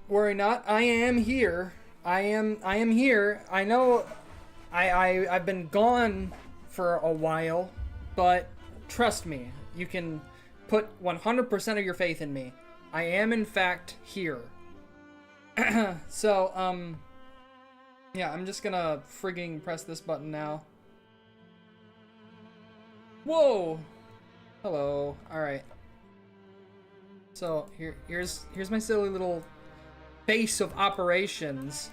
worry not. I am here. I am here. I know I've been gone for a while, but trust me, you can put 100% of your faith in me. I am in fact here. So, yeah, I'm just gonna frigging press this button now. Whoa! Hello. Alright. So, here's my silly little base of operations.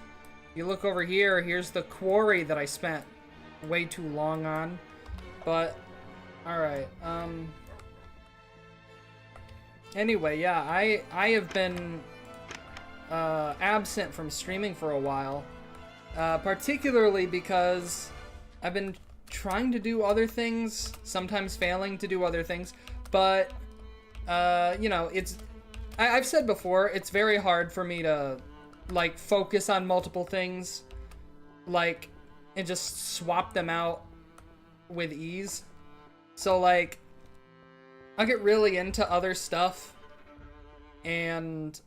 You look over here, here's the quarry that I spent way too long on. But, alright, anyway, yeah, I have been absent from streaming for a while. Particularly because I've been trying to do other things, sometimes failing to do other things, but, you know, I've said before, it's very hard for me to, like, focus on multiple things, like, and just swap them out with ease. So, like, I'll get really into other stuff, and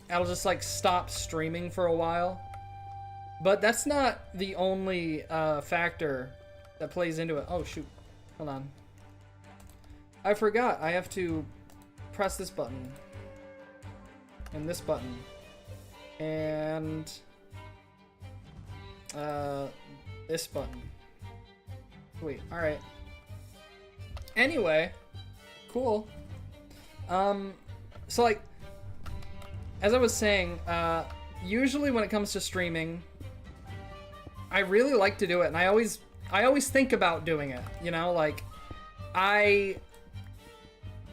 I'll just, like, stop streaming for a while. But that's not the only factor that plays into it. Oh, shoot. Hold on. I forgot. I have to press this button. And this button. And this button. Wait, alright. Anyway. Cool. So, like, as I was saying, usually when it comes to streaming, I really like to do it, and I always think about doing it, you know, like,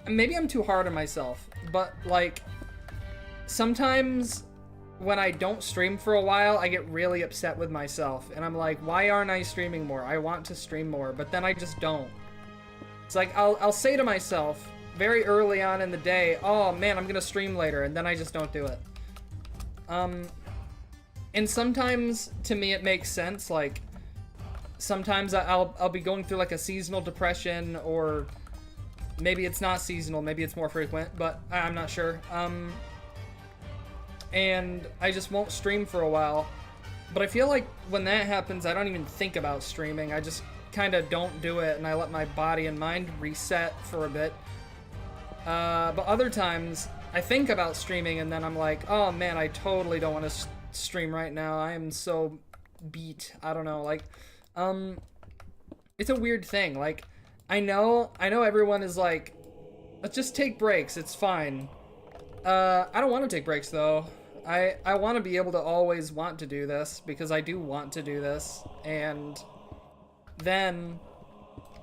maybe I'm too hard on myself, but, like, sometimes when I don't stream for a while, I get really upset with myself, and I'm like, why aren't I streaming more? I want to stream more, but then I just don't. It's like, I'll say to myself very early on in the day, oh man, I'm gonna stream later, and then I just don't do it. And sometimes, to me, it makes sense. Like, sometimes I'll be going through, like, a seasonal depression, or maybe it's not seasonal, maybe it's more frequent, but I'm not sure. And I just won't stream for a while. But I feel like when that happens, I don't even think about streaming. I just kind of don't do it, and I let my body and mind reset for a bit. But other times, I think about streaming, and then I'm like, oh man, I totally don't want to stream right now. I am so beat. I don't know, like, it's a weird thing. Like, I know everyone is like, let's just take breaks, it's fine. I don't want to take breaks though. I want to be able to always want to do this, because I do want to do this, and then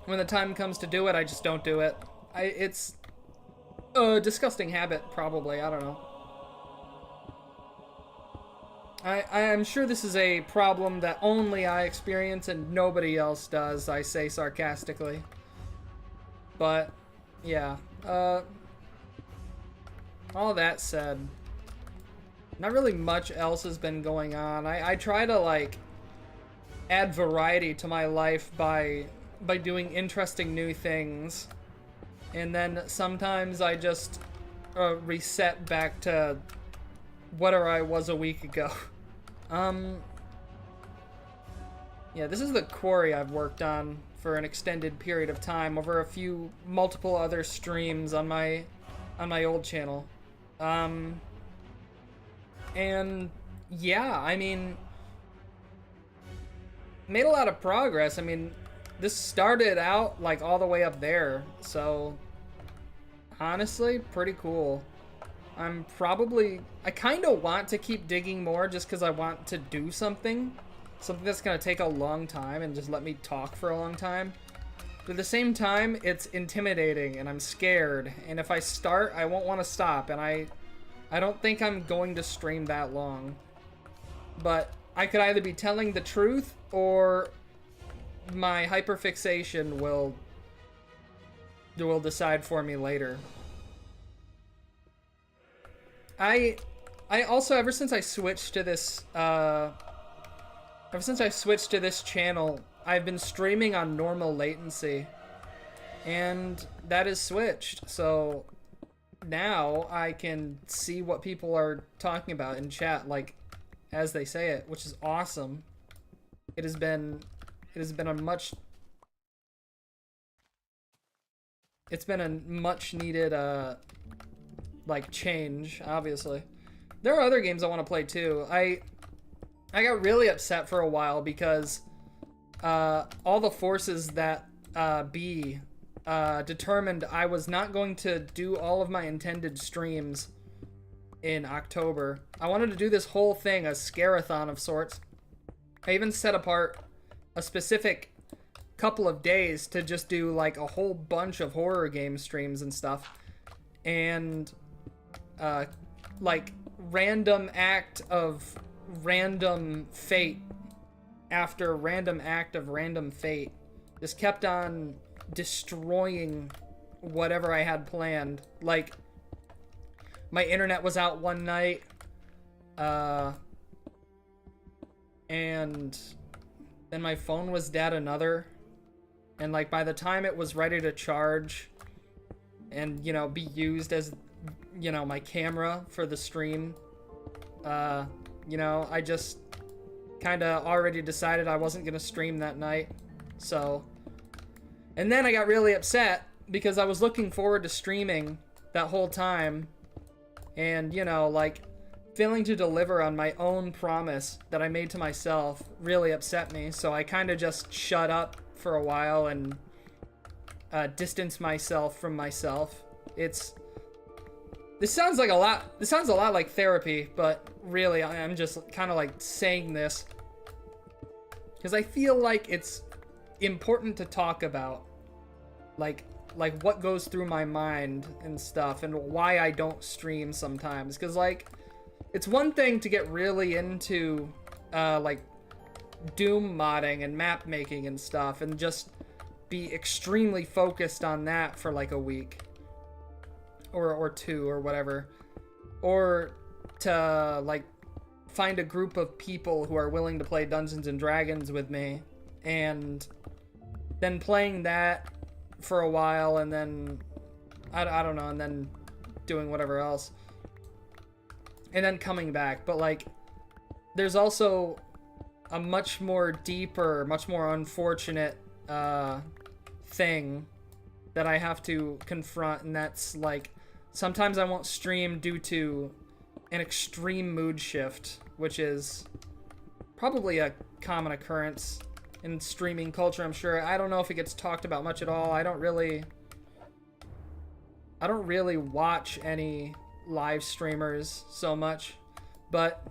when the time comes to do it, I just don't do it. It's a disgusting habit, probably, I don't know. I'm sure this is a problem that only I experience and nobody else does, I say sarcastically. But, yeah. All that said, not really much else has been going on. I try to, like, add variety to my life by doing interesting new things. And then sometimes I just reset back to whatever I was a week ago. Yeah, this is the quarry I've worked on for an extended period of time over multiple other streams on my old channel. And yeah, I mean, made a lot of progress. I mean, this started out like all the way up there, so honestly, pretty cool. I kind of want to keep digging more just because I want to do something that's going to take a long time and just let me talk for a long time. But at the same time, it's intimidating and I'm scared, and if I start, I won't want to stop, and I don't think I'm going to stream that long. But I could either be telling the truth, or my hyperfixation will decide for me later. I also, ever since I switched to this channel, I've been streaming on normal latency, and that is switched. So now I can see what people are talking about in chat, like, as they say it, which is awesome. It has been a much... It's been a much needed, like, change, obviously. There are other games I want to play, too. I got really upset for a while because all the forces that determined I was not going to do all of my intended streams in October. I wanted to do this whole thing, a scare-a-thon of sorts. I even set apart a specific couple of days to just do like a whole bunch of horror game streams and stuff. And like random act of random fate after random act of random fate just kept on destroying whatever I had planned. Like, my internet was out one night, and then my phone was dead another, and like by the time it was ready to charge and, you know, be used as, you know, my camera for the stream, you know, I just kind of already decided I wasn't gonna stream that night. So, and then I got really upset because I was looking forward to streaming that whole time, and, you know, like, failing to deliver on my own promise that I made to myself really upset me. So I kind of just shut up for a while and distanced myself from myself. This sounds a lot like therapy, but really I'm just kind of like saying this because I feel like it's important to talk about, like what goes through my mind and stuff, and why I don't stream sometimes. Because, like, it's one thing to get really into like Doom modding and map making and stuff and just be extremely focused on that for like a week or two or whatever, or to like find a group of people who are willing to play Dungeons and Dragons with me and then playing that for a while, and then I don't know, and then doing whatever else, and then coming back. But like, there's also a much more deeper, much more unfortunate thing that I have to confront, and that's like, sometimes I won't stream due to an extreme mood shift, which is probably a common occurrence in streaming culture, I'm sure. I don't know if it gets talked about much at all. I don't really watch any live streamers so much, but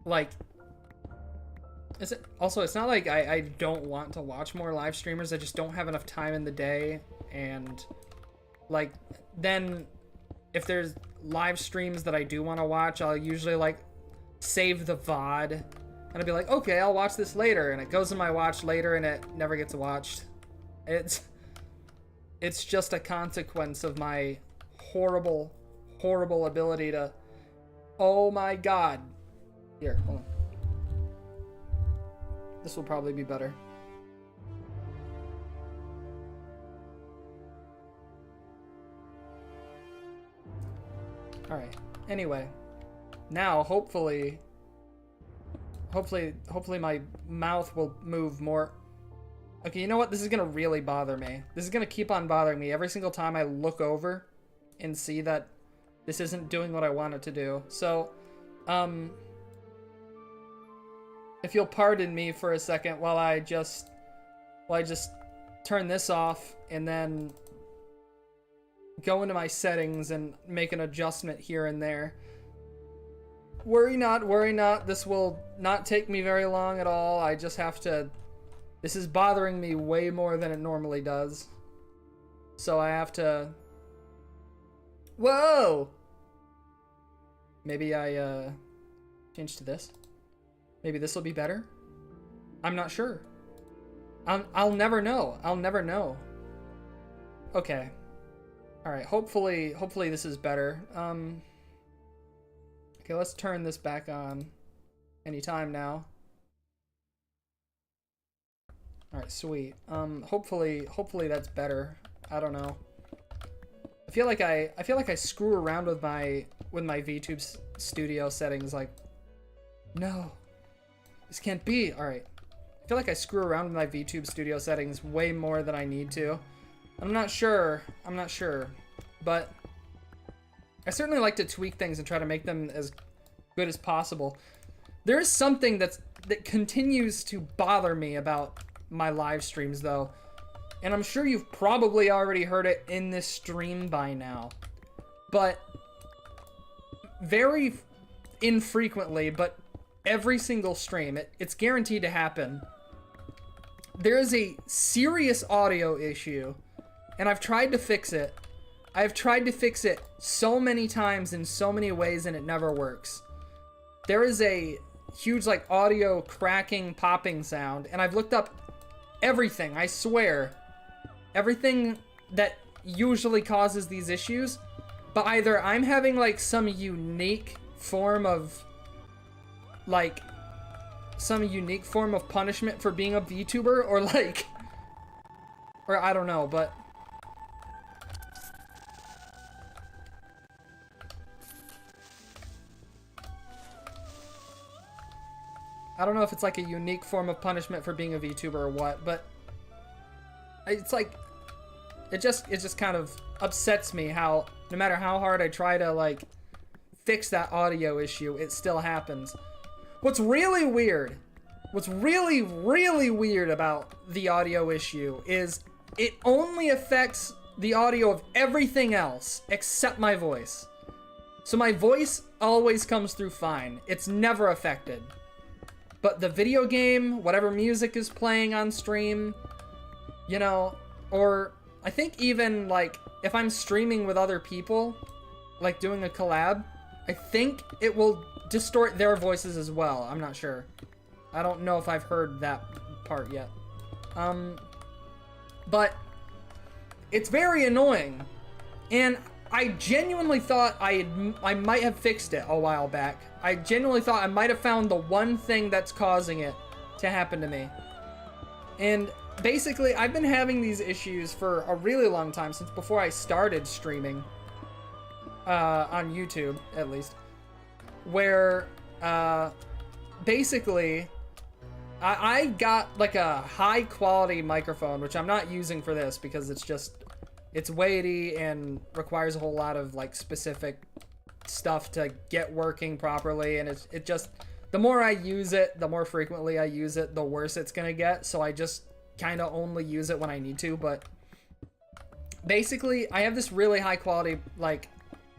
like, it's not like I don't want to watch more live streamers. I just don't have enough time in the day, and like, then if there's live streams that I do want to watch, I'll usually like save the VOD. And I'd be like, okay, I'll watch this later. And it goes in my watch later and it never gets watched. It's just a consequence of my horrible, horrible ability to... Oh my god. Here, hold on. This will probably be better. Alright. Anyway. Now, hopefully my mouth will move more. Okay, you know what? This is gonna really bother me. This is gonna keep on bothering me every single time I look over and see that this isn't doing what I want it to do. So, if you'll pardon me for a second while I just turn this off and then go into my settings and make an adjustment here and there. Worry not, worry not. This will not take me very long at all. I just have to... This is bothering me way more than it normally does. So I have to... Whoa! Maybe I, change to this. Maybe this will be better? I'm not sure. I'll never know. I'll never know. Okay. Alright, hopefully this is better. Okay, let's turn this back on anytime now. Alright, sweet. Hopefully that's better. I don't know. I feel like I screw around with my VTube studio settings like, no, this can't be. All right. I feel like I screw around with my VTube studio settings way more than I need to. I'm not sure, but I certainly like to tweak things and try to make them as good as possible. There is something that continues to bother me about my live streams though, and I'm sure you've probably already heard it in this stream by now, but very infrequently, but every single stream, it's guaranteed to happen. There is a serious audio issue, and I've tried to fix it. I've tried to fix it so many times in so many ways, and it never works. There is a huge, like, audio cracking, popping sound, and I've looked up everything, I swear. Everything that usually causes these issues, but either I'm having, like, some unique form of, like, punishment for being a VTuber, or, like, or I don't know, but I don't know if it's like a unique form of punishment for being a VTuber or what, but it's like, it just kind of upsets me how no matter how hard I try to, like, fix that audio issue, it still happens. What's really weird about the audio issue is it only affects the audio of everything else except my voice. So my voice always comes through fine. It's never affected. But the video game, whatever music is playing on stream, you know, or I think even, like, if I'm streaming with other people, like doing a collab, I think it will distort their voices as well. I'm not sure. I don't know if I've heard that part yet. But it's very annoying. And I genuinely thought I might have fixed it a while back. I genuinely thought I might have found the one thing that's causing it to happen to me. And basically, I've been having these issues for a really long time, since before I started streaming. On YouTube, at least. Where, basically, I got, like, a high-quality microphone, which I'm not using for this, because it's weighty and requires a whole lot of, like, specific stuff to get working properly, and it just, the more I use it, the more frequently I use it, the worse it's gonna get, so I just kind of only use it when I need to. But basically, I have this really high-quality, like,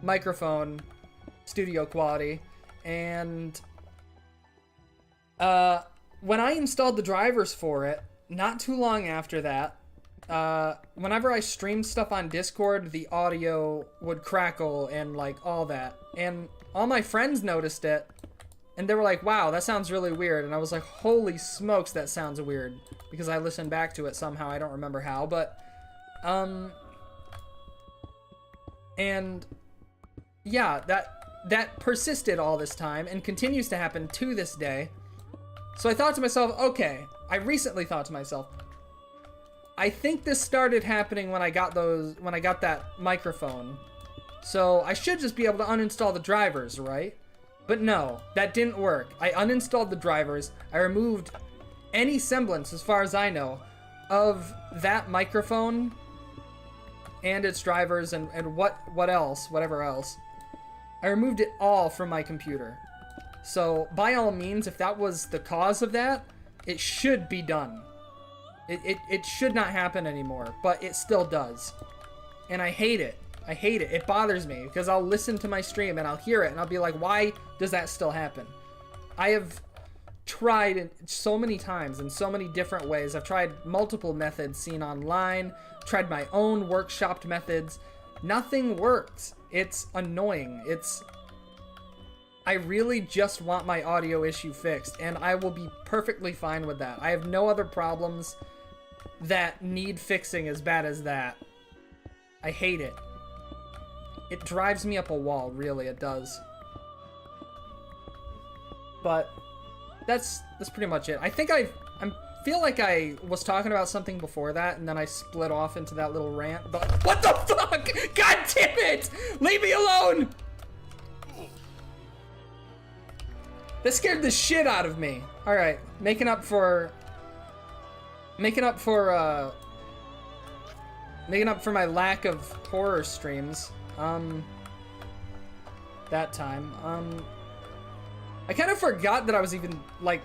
microphone, studio quality, and when I installed the drivers for it, not too long after that, whenever I streamed stuff on Discord, the audio would crackle and, like, all that, and all my friends noticed it, and they were like, wow, that sounds really weird, and I was like, holy smokes, that sounds weird, because I listened back to it somehow, I don't remember how, but, and yeah, that persisted all this time and continues to happen to this day. So I thought to myself, okay, I recently thought to myself, I think this started happening when I got that microphone. So I should just be able to uninstall the drivers, right? But no, that didn't work. I uninstalled the drivers. I removed any semblance, as far as I know, of that microphone and its drivers and whatever else. I removed it all from my computer. So, by all means, if that was the cause of that, it should be done. It should not happen anymore, but it still does. And I hate it. I hate it. It bothers me, because I'll listen to my stream and I'll hear it and I'll be like, why does that still happen? I have tried it so many times in so many different ways. I've tried multiple methods seen online, tried my own workshopped methods. Nothing works. It's annoying. I really just want my audio issue fixed, and I will be perfectly fine with that. I have no other problems that need fixing as bad as that. I hate it. It drives me up a wall, really, it does. But that's pretty much it. I think I'm feel like I was talking about something before that, and then I split off into that little rant, but what the fuck? God damn it! Leave me alone! That scared the shit out of me. Alright, making up for my lack of horror streams. That time. I kind of forgot that I was even, like,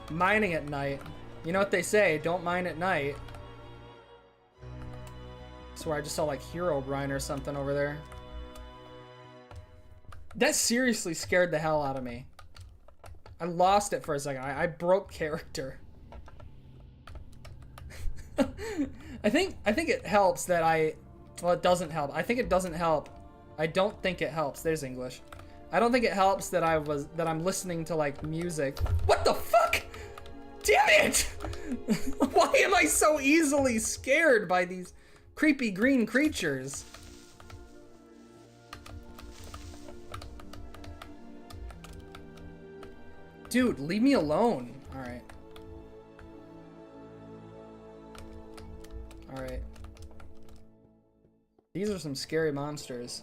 mining at night. You know what they say, don't mine at night. I swear I just saw, like, Herobrine or something over there. That seriously scared the hell out of me. I lost it for a second. I broke character. I think it helps that well, it doesn't help. I think it doesn't help. I don't think it helps. There's English. I don't think it helps that I'm listening to, like, music. What the fuck? Damn it! Why am I so easily scared by these creepy green creatures? Dude, leave me alone. Alright. Alright. These are some scary monsters.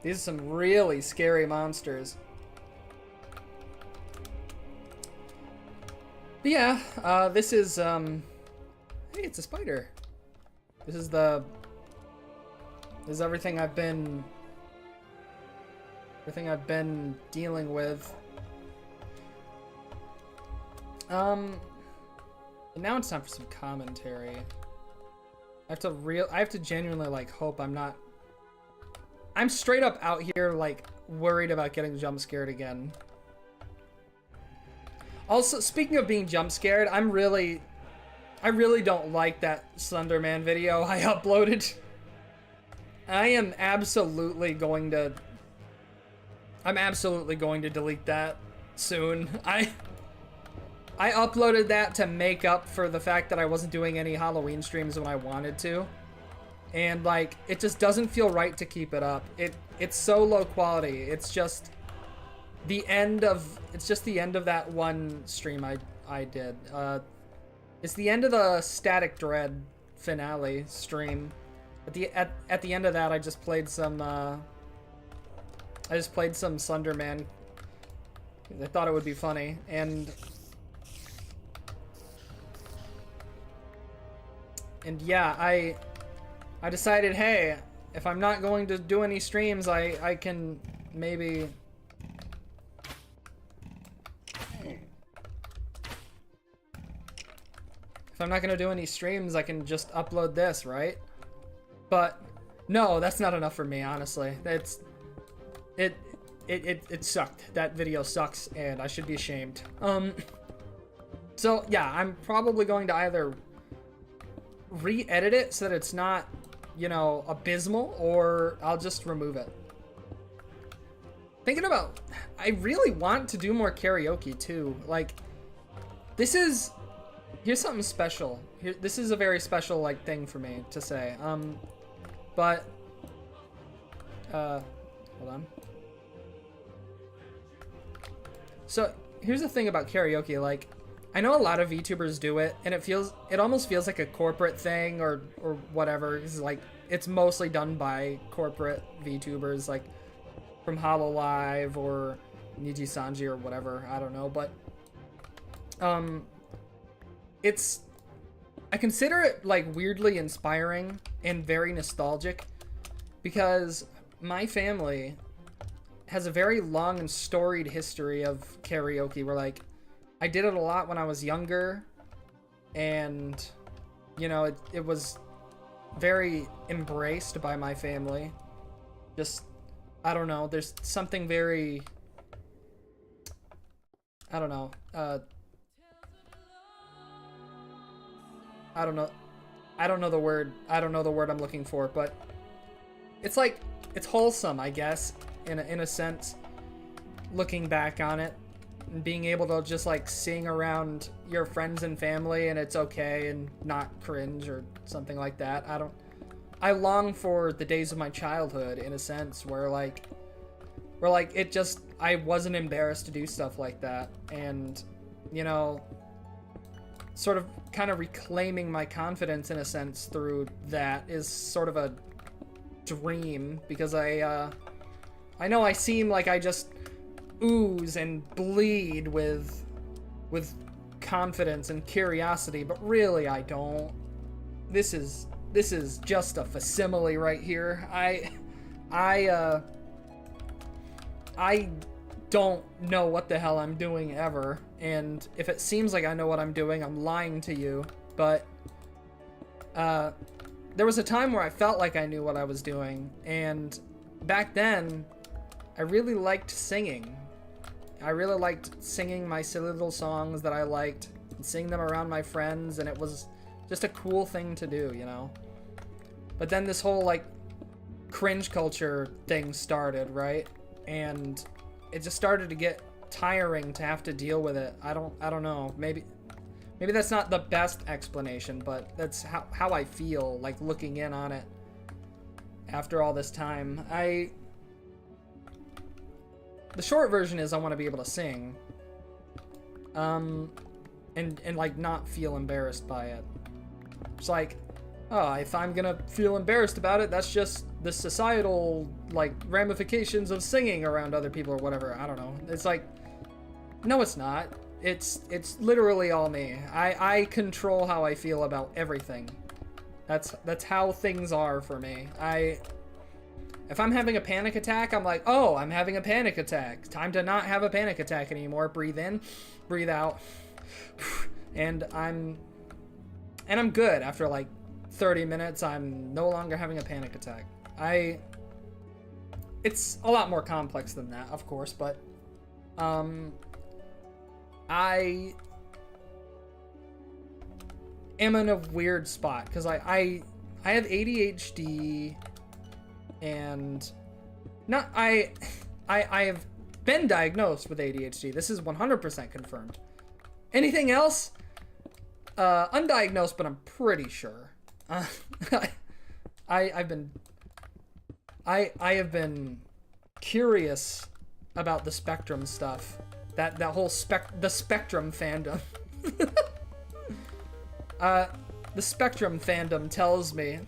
These are some really scary monsters. But yeah, this is, hey, it's a spider. This is everything I've been dealing with. And now it's time for some commentary. I have to genuinely, like, hope I'm straight up out here, like, worried about getting jump scared again. Also, speaking of being jump scared, I really don't like that Slenderman video I uploaded. I am absolutely going to delete that soon. I uploaded that to make up for the fact that I wasn't doing any Halloween streams when I wanted to. And, like, it just doesn't feel right to keep it up. It's so low quality. It's just the end of that one stream I did. It's the end of the Static Dread finale stream. At the end of that, I just played some Slenderman. I thought it would be funny, and yeah, I decided, hey, if I'm not going to do any streams, I can maybe... If I'm not going to do any streams, I can just upload this, right? But no, that's not enough for me, honestly. It sucked. That video sucks, and I should be ashamed. So yeah, I'm probably going to either re-edit it so that it's not, you know, abysmal, or I'll just remove it. Thinking about, I really want to do more karaoke too. Like, here's something special. This is a very special, like, thing for me to say. But hold on. So here's the thing about karaoke. Like, I know a lot of VTubers do it, and it almost feels like a corporate thing or whatever. It's like, it's mostly done by corporate VTubers, like from HoloLive or Niji Sanji or whatever. I don't know, but I consider it, like, weirdly inspiring and very nostalgic, because my family has a very long and storied history of karaoke, where, like, I did it a lot when I was younger, and, you know, it was very embraced by my family. Just, I don't know, there's something very, I don't know, I don't know the word I'm looking for, but it's like, it's wholesome, I guess, in a sense, looking back on it, and being able to just, like, sing around your friends and family, and it's okay and not cringe or something like that. I long for the days of my childhood, in a sense, where it just, I wasn't embarrassed to do stuff like that, and, you know, sort of kind of reclaiming my confidence in a sense through that is sort of a dream, because I know I seem like I just ooze and bleed with confidence and curiosity, but really I don't. This is just a facsimile right here. I don't know what the hell I'm doing ever, and if it seems like I know what I'm doing, I'm lying to you. But there was a time where I felt like I knew what I was doing, and back then I really liked singing. I really liked singing my silly little songs that I liked and sing them around my friends, and it was just a cool thing to do, you know? But then this whole, like, cringe culture thing started, right? And it just started to get tiring to have to deal with it. I don't know. Maybe that's not the best explanation, but that's how I feel, like, looking in on it after all this time. The short version is I want to be able to sing. And like not feel embarrassed by it. It's like, oh, if I'm gonna feel embarrassed about it, that's just the societal, like, ramifications of singing around other people or whatever. I don't know. It's like, no, it's not. It's literally all me. I control how I feel about everything. That's how things are for me. If I'm having a panic attack, I'm like, oh, I'm having a panic attack. Time to not have a panic attack anymore. Breathe in, breathe out. And I'm good. After like 30 minutes, I'm no longer having a panic attack. It's a lot more complex than that, of course, but I am in a weird spot because I have ADHD. And I have been diagnosed with ADHD. This is 100% confirmed. Anything else? Undiagnosed, but I'm pretty sure. I have been curious about the Spectrum stuff. That whole the Spectrum fandom. The Spectrum fandom tells me,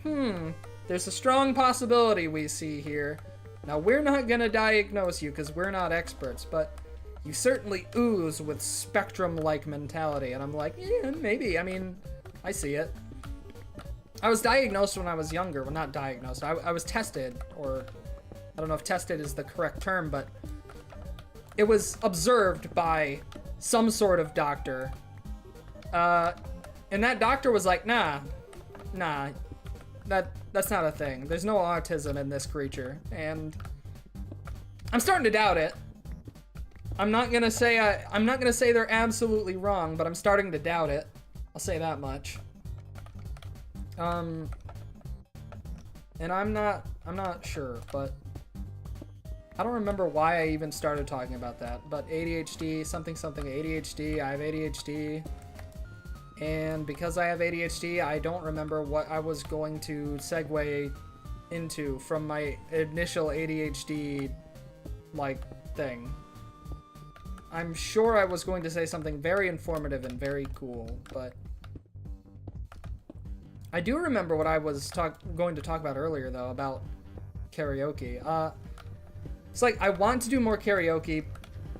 there's a strong possibility we see here. Now, we're not gonna diagnose you because we're not experts, but you certainly ooze with Spectrum-like mentality. And I'm like, yeah, maybe. I mean, I see it. I was diagnosed when I was younger. Well, not diagnosed. I was tested, or I don't know if tested is the correct term, but it was observed by some sort of doctor. And that doctor was like, nah, that's not a thing. There's no autism in this creature, and I'm starting to doubt it. I'm not gonna say they're absolutely wrong, but I'm starting to doubt it. I'll say that much. And I'm not sure, but I don't remember why I even started talking about that. But ADHD, something ADHD. I have ADHD. And because I have ADHD, I don't remember what I was going to segue into from my initial ADHD, like, thing. I'm sure I was going to say something very informative and very cool, but I do remember what I was going to talk about earlier, though, about karaoke. It's like, I want to do more karaoke.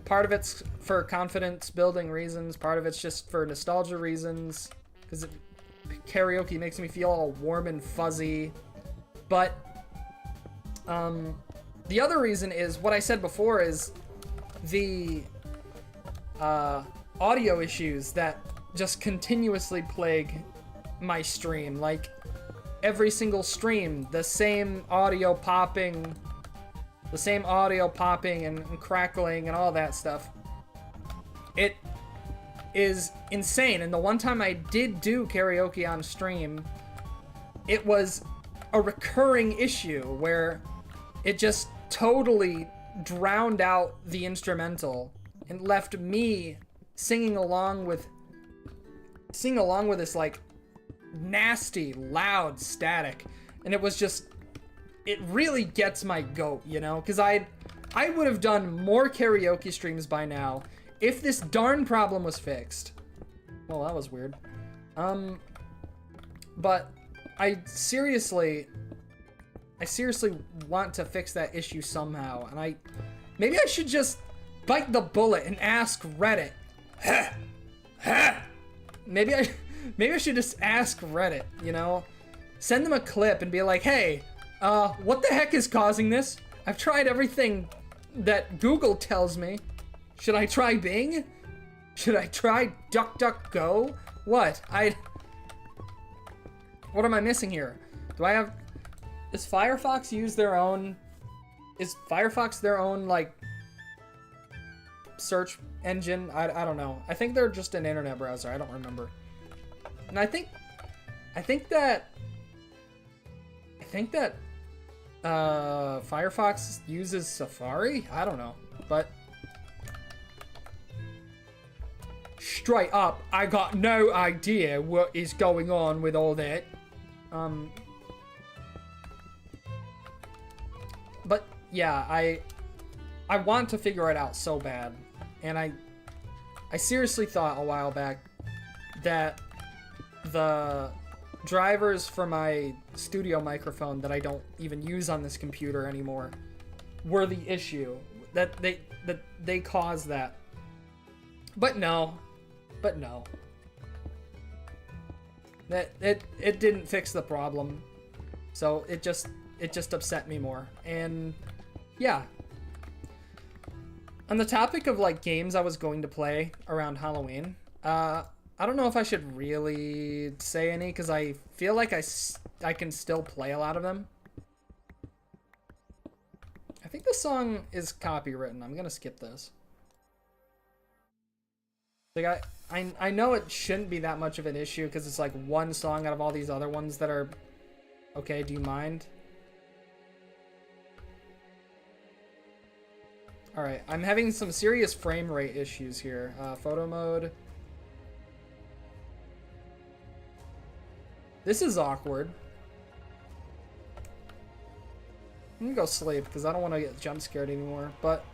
Part of it's for confidence building reasons, part of it's just for nostalgia reasons, because karaoke makes me feel all warm and fuzzy. But the other reason is what I said before, is the audio issues that just continuously plague my stream. Like, every single stream, the same audio popping and crackling and all that stuff. It is insane. And the one time I did do karaoke on stream, it was a recurring issue where it just totally drowned out the instrumental and left me singing along with this, like, nasty, loud static. And it was just, it really gets my goat, you know? Because I would have done more karaoke streams by now if this darn problem was fixed. Well, that was weird. But I seriously want to fix that issue somehow, and maybe I should just bite the bullet and ask Reddit. Maybe I should just ask Reddit, you know? Send them a clip and be like, hey, what the heck is causing this? I've tried everything that Google tells me. Should I try Bing? Should I try DuckDuckGo? What am I missing here? Does Firefox use their own, is Firefox their own, like, search engine? I don't know. I think they're just an internet browser. I don't remember. And I think that Firefox uses Safari? I don't know. But straight up, I got no idea what is going on with all that. But yeah, I want to figure it out so bad. And I seriously thought a while back that the drivers for my studio microphone that I don't even use on this computer anymore were the issue. That they caused that. But no. That it didn't fix the problem. So it just upset me more. And yeah. On the topic of like games I was going to play around Halloween, I don't know if I should really say any because I feel like I can still play a lot of them. I think this song is copywritten. I'm gonna skip this. Like I know it shouldn't be that much of an issue because it's like one song out of all these other ones that are okay. Do you mind? All right, I'm having some serious frame rate issues here. Photo mode. This is awkward. I'm gonna go sleep because I don't want to get jump scared anymore. But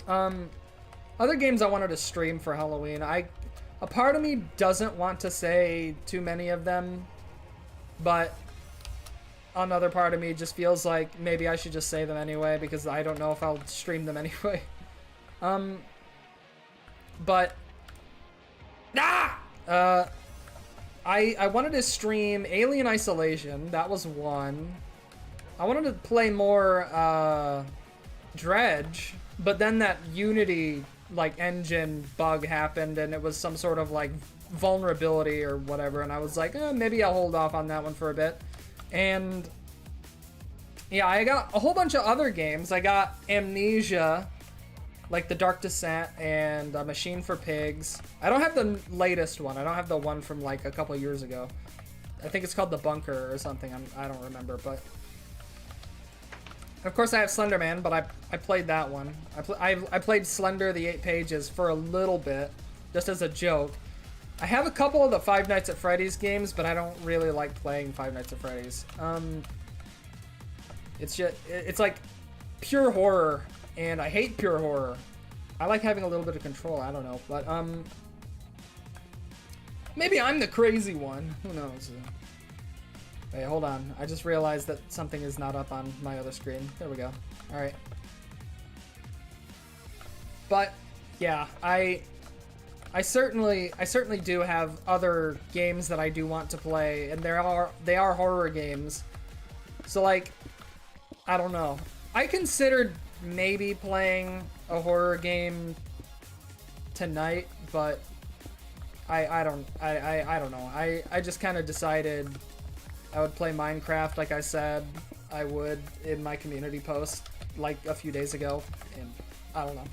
other games I wanted to stream for Halloween. A part of me doesn't want to say too many of them, but another part of me just feels like maybe I should just say them anyway because I don't know if I'll stream them anyway. But I wanted to stream Alien Isolation. That was one. I wanted to play more Dredge, but then that Unity like engine bug happened and it was some sort of like vulnerability or whatever, and I was like, maybe I'll hold off on that one for a bit. And yeah, I got a whole bunch of other games. I got Amnesia, like The Dark Descent and Machine for Pigs. I don't have the latest one. I don't have the one from like a couple years ago. I think it's called The Bunker or something. I don't remember, but of course I have Slenderman, but I played that one. I played Slender the 8 Pages for a little bit, just as a joke. I have a couple of the Five Nights at Freddy's games, but I don't really like playing Five Nights at Freddy's. It's like pure horror, and I hate pure horror. I like having a little bit of control. I don't know, but maybe I'm the crazy one. Who knows? Wait, hold on. I just realized that something is not up on my other screen. There we go. All right. But yeah, I certainly do have other games that I do want to play, and they are horror games. So like, I don't know. I considered maybe playing a horror game tonight, but I don't know. I just kind of decided I would play Minecraft like I said I would in my community post like a few days ago, and I don't know.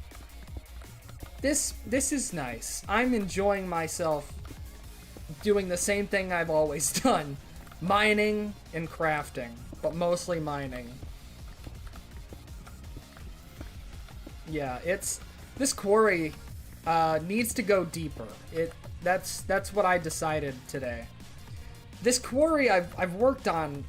This is nice. I'm enjoying myself doing the same thing I've always done. Mining and crafting, but mostly mining. Yeah, this quarry needs to go deeper. That's what I decided today. This quarry I've worked on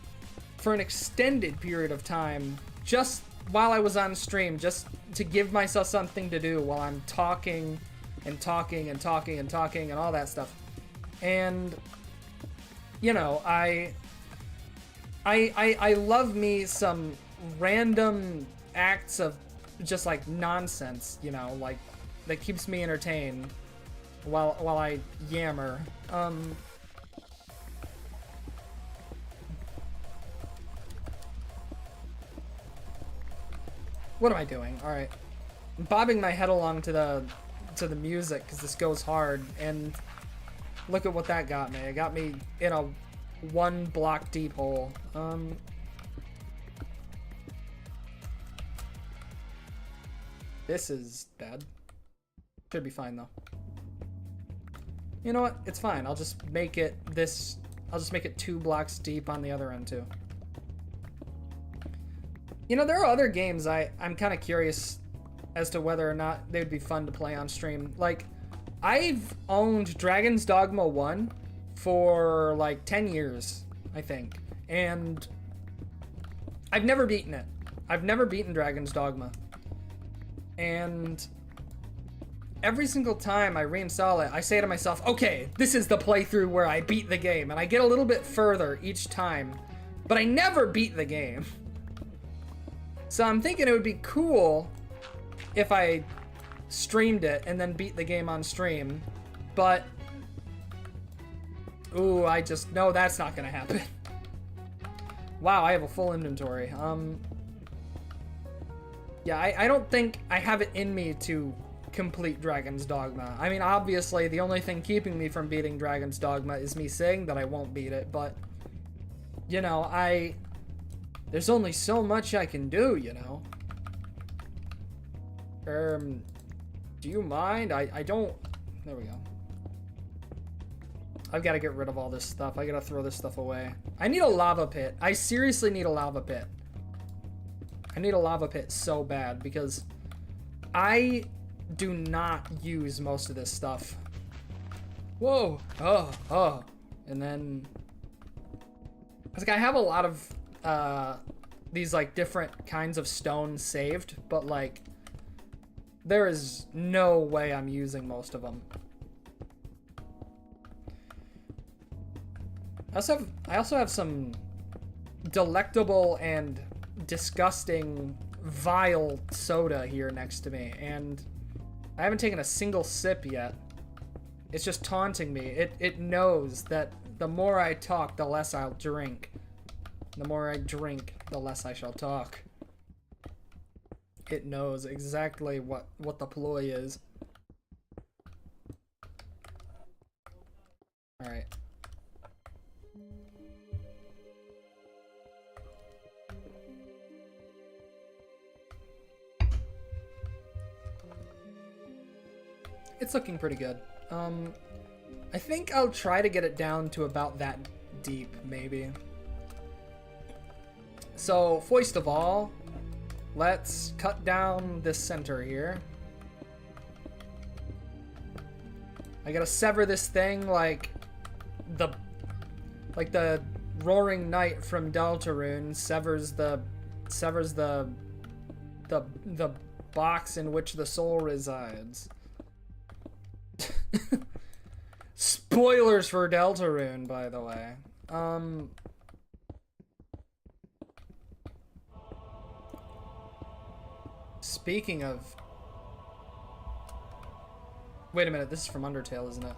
for an extended period of time, just while I was on stream, just to give myself something to do while I'm talking and talking and talking and talking and all that stuff. And, you know, I love me some random acts of just like nonsense, you know, like that keeps me entertained while I yammer. What am I doing? All right, I'm bobbing my head along to the music because this goes hard, and look at what that got me. It got me in a 1 block deep hole. This is bad. Should be fine though. You know what? It's fine. I'll just make it this. I'll just make it 2 blocks deep on the other end too. You know, there are other games I'm kind of curious as to whether or not they'd be fun to play on stream. Like, I've owned Dragon's Dogma 1 for like 10 years, I think. And I've never beaten it. I've never beaten Dragon's Dogma. And every single time I reinstall it, I say to myself, okay, this is the playthrough where I beat the game. And I get a little bit further each time, but I never beat the game. So I'm thinking it would be cool if I streamed it and then beat the game on stream, but ooh, I just know that's not gonna happen. Wow, I have a full inventory. Yeah, I don't think I have it in me to complete Dragon's Dogma. I mean, obviously, the only thing keeping me from beating Dragon's Dogma is me saying that I won't beat it, but, you know, there's only so much I can do, you know? Do you mind? I don't... There we go. I've got to get rid of all this stuff. I got to throw this stuff away. I need a lava pit. I seriously need a lava pit. I need a lava pit so bad because I do not use most of this stuff. Whoa. Oh. And then... It's like I have a lot of these like different kinds of stone saved, but like there is no way I'm using most of them. I also have some delectable and disgusting vile soda here next to me, and I haven't taken a single sip yet. It's just taunting me. It knows that the more I talk, the less I'll drink. The more I drink, the less I shall talk. It knows exactly what the ploy is. Alright. It's looking pretty good. I think I'll try to get it down to about that deep, maybe. So, first of all, let's cut down this center here. I gotta sever this thing like the Roaring Knight from Deltarune severs the box in which the soul resides. Spoilers for Deltarune, by the way. Speaking of... Wait a minute, this is from Undertale, isn't it?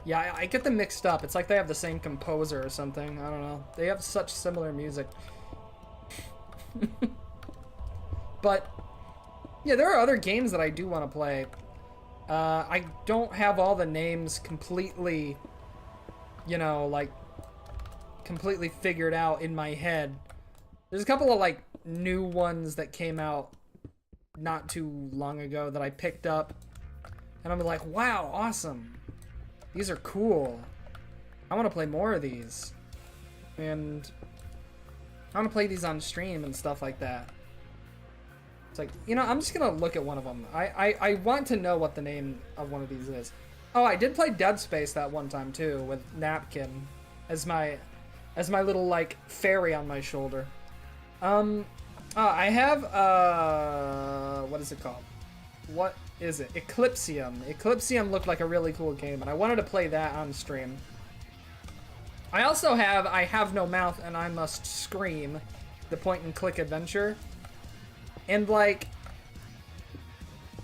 Yeah, I get them mixed up. It's like they have the same composer or something. I don't know. They have such similar music. But, yeah, there are other games that I do want to play. I don't have all the names completely, you know, like, completely figured out in my head. There's a couple of, like, new ones that came out not too long ago that I picked up. And I'm like, wow, awesome. These are cool. I want to play more of these. And I want to play these on stream and stuff like that. It's like, you know, I'm just going to look at one of them. I want to know what the name of one of these is. Oh, I did play Dead Space that one time, too, with Napkin as my little, like, fairy on my shoulder. I have, what is it called? What is it? Eclipsium. Eclipsium looked like a really cool game, and I wanted to play that on stream. I also have I Have No Mouth and I Must Scream, the point-and-click adventure. And, like,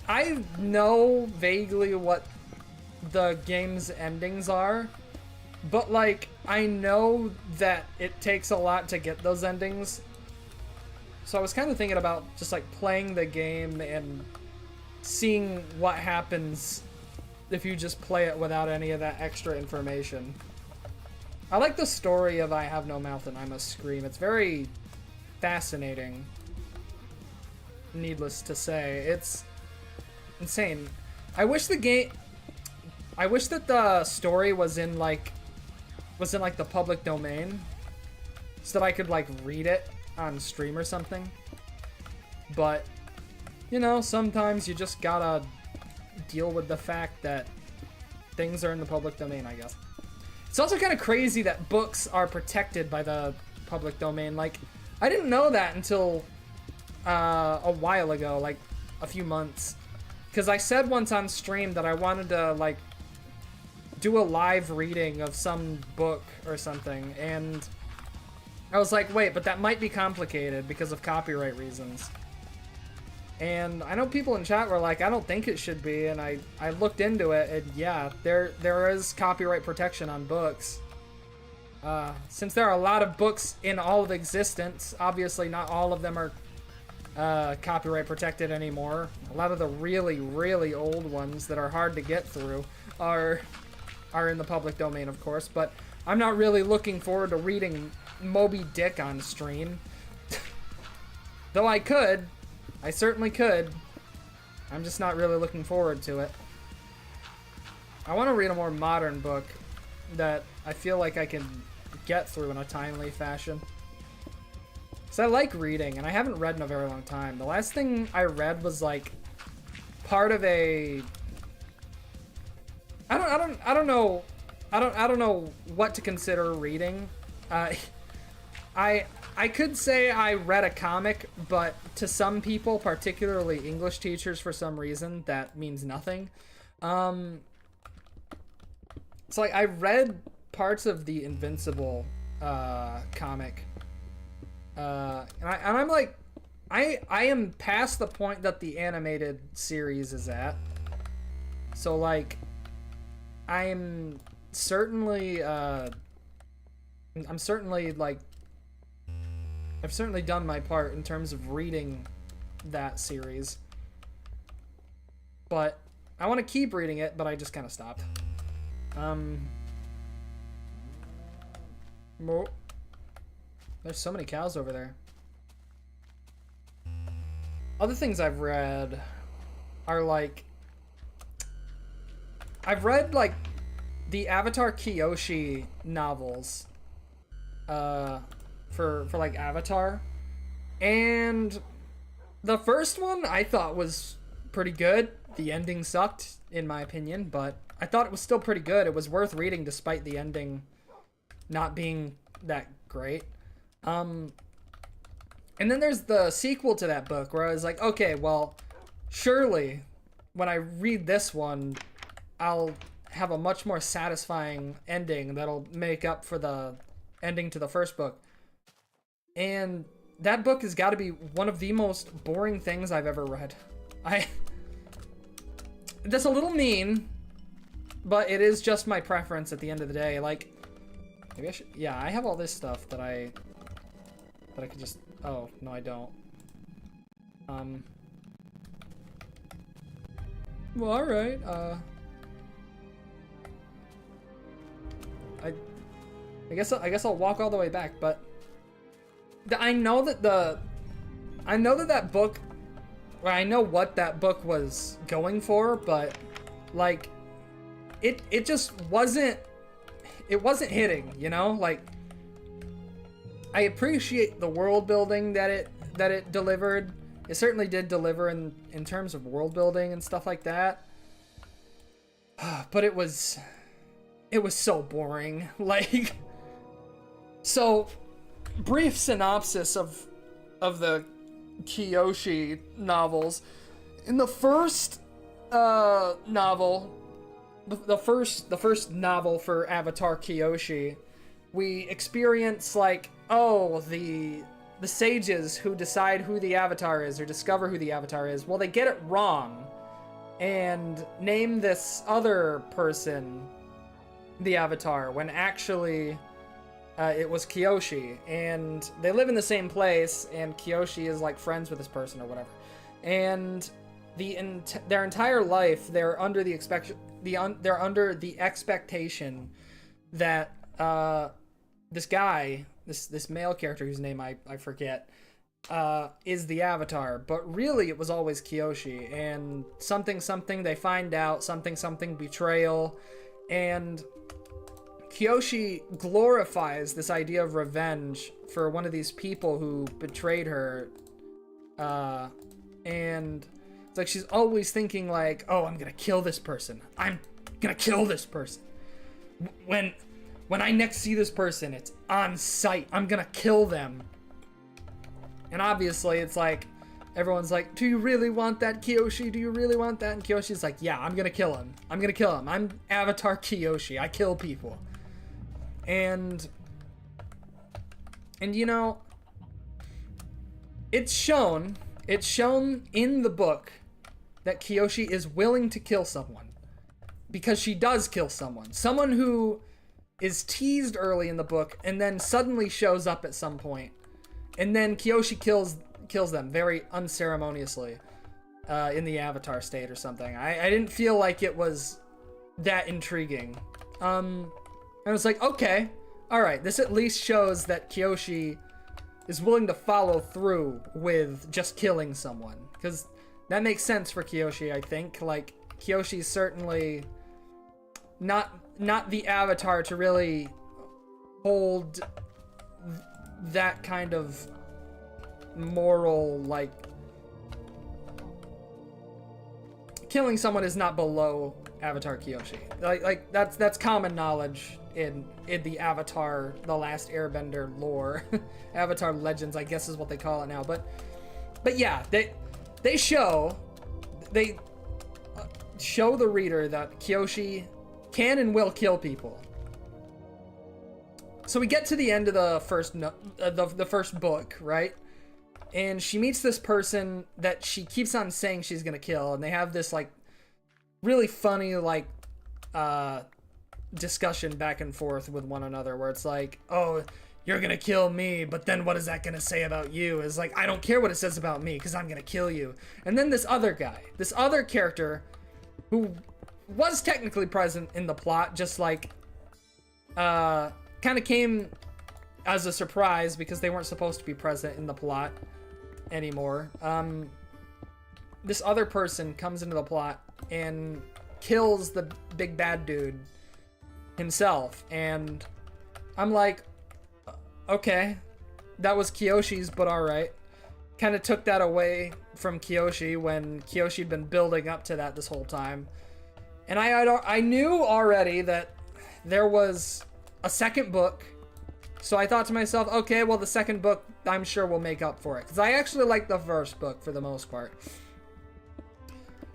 I know vaguely what the game's endings are, but, like, I know that it takes a lot to get those endings. So I was kind of thinking about just, like, playing the game and seeing what happens if you just play it without any of that extra information. I like the story of I Have No Mouth and I Must Scream. It's very fascinating. Needless to say, it's insane. I wish that the story was in like the public domain so that I could like read it on stream or something. But you know, sometimes you just gotta deal with the fact that things are in the public domain, I guess. It's also kind of crazy that books are protected by the public domain. Like, I didn't know that until a while ago, like a few months. Because I said once on stream that I wanted to, like, do a live reading of some book or something. And I was like, wait, but that might be complicated because of copyright reasons. And I know people in chat were like, I don't think it should be, and I looked into it, and yeah, there is copyright protection on books. Since there are a lot of books in all of existence, obviously not all of them are copyright protected anymore. A lot of the really, really old ones that are hard to get through are in the public domain, of course, but I'm not really looking forward to reading Moby Dick on stream. Though I could. I certainly could. I'm just not really looking forward to it. I want to read a more modern book that I feel like I can get through in a timely fashion. Because I like reading, and I haven't read in a very long time. The last thing I read was like part of a... I don't know what to consider reading. I could say I read a comic, but to some people, particularly English teachers for some reason, that means nothing. So like I read parts of the Invincible comic. And I'm like, I am past the point that the animated series is at. So like I'm certainly like I've certainly done my part in terms of reading that series. But I want to keep reading it, but I just kind of stopped. There's so many cows over there. Other things I've read are like... I've read like the Avatar Kyoshi novels. For like Avatar, and the first one I thought was pretty good. The ending sucked in my opinion, but I thought it was still pretty good. It was worth reading despite the ending not being that great. And then there's the sequel to that book where I was like, okay, well, surely when I read this one I'll have a much more satisfying ending that'll make up for the ending to the first book. And that book has got to be one of the most boring things I've ever read. That's a little mean, but it is just my preference at the end of the day. Like, maybe I should... Yeah, I have all this stuff that I could just... Oh, no, I don't. Well, alright, I guess I'll walk all the way back, but I know that that book, well, I know what that book was going for, but like it just wasn't hitting, you know? Like, I appreciate the world building that it delivered. It certainly did deliver in terms of world building and stuff like that. But it was so boring. Like, so brief synopsis of the Kyoshi novels. In the first novel, the first novel for Avatar Kyoshi, we experience like, oh, the sages who decide who the Avatar is or discover who the Avatar is. Well, they get it wrong and name this other person the Avatar when actually it was Kyoshi, and they live in the same place, and Kyoshi is like friends with this person or whatever, and their entire life they're under the expectation that this guy, this male character whose name I forget, is the Avatar, but really it was always Kyoshi, and something they find out, something betrayal, and Kyoshi glorifies this idea of revenge for one of these people who betrayed her, and it's like she's always thinking like, oh, I'm gonna kill this person, I'm gonna kill this person, when I next see this person, it's on sight, I'm gonna kill them. And obviously it's like, everyone's like, do you really want that, Kyoshi? Do you really want that? And Kyoshi's like, yeah, I'm gonna kill him. I'm Avatar Kyoshi. I kill people. And you know, it's shown in the book that Kyoshi is willing to kill someone. Because she does kill someone. Someone who is teased early in the book and then suddenly shows up at some point. And then Kyoshi kills them very unceremoniously in the Avatar state or something. I didn't feel like it was that intriguing. I was like, okay, alright, this at least shows that Kyoshi is willing to follow through with just killing someone. Because that makes sense for Kyoshi, I think. Like, Kyoshi's certainly not the Avatar to really hold that kind of moral, like, killing someone is not below Avatar Kyoshi. Like that's common knowledge in the Avatar, The Last Airbender lore. Avatar Legends, I guess is what they call it now. But yeah, they show the reader that Kyoshi can and will kill people. So we get to the end of the first book, right? And she meets this person that she keeps on saying she's gonna kill, and they have this like really funny like discussion back and forth with one another, where it's like, oh, you're gonna kill me, but then what is that gonna say about you? Is like, I don't care what it says about me, because I'm gonna kill you. And then this other character who was technically present in the plot, just like kind of came as a surprise because they weren't supposed to be present in the plot anymore. This other person comes into the plot and kills the big bad dude himself, and I'm like, okay, that was Kyoshi's, but alright. Kind of took that away from Kyoshi when Kyoshi'd been building up to that this whole time. And I knew already that there was a second book, so I thought to myself, okay, well, the second book I'm sure will make up for it, because I actually liked the first book for the most part.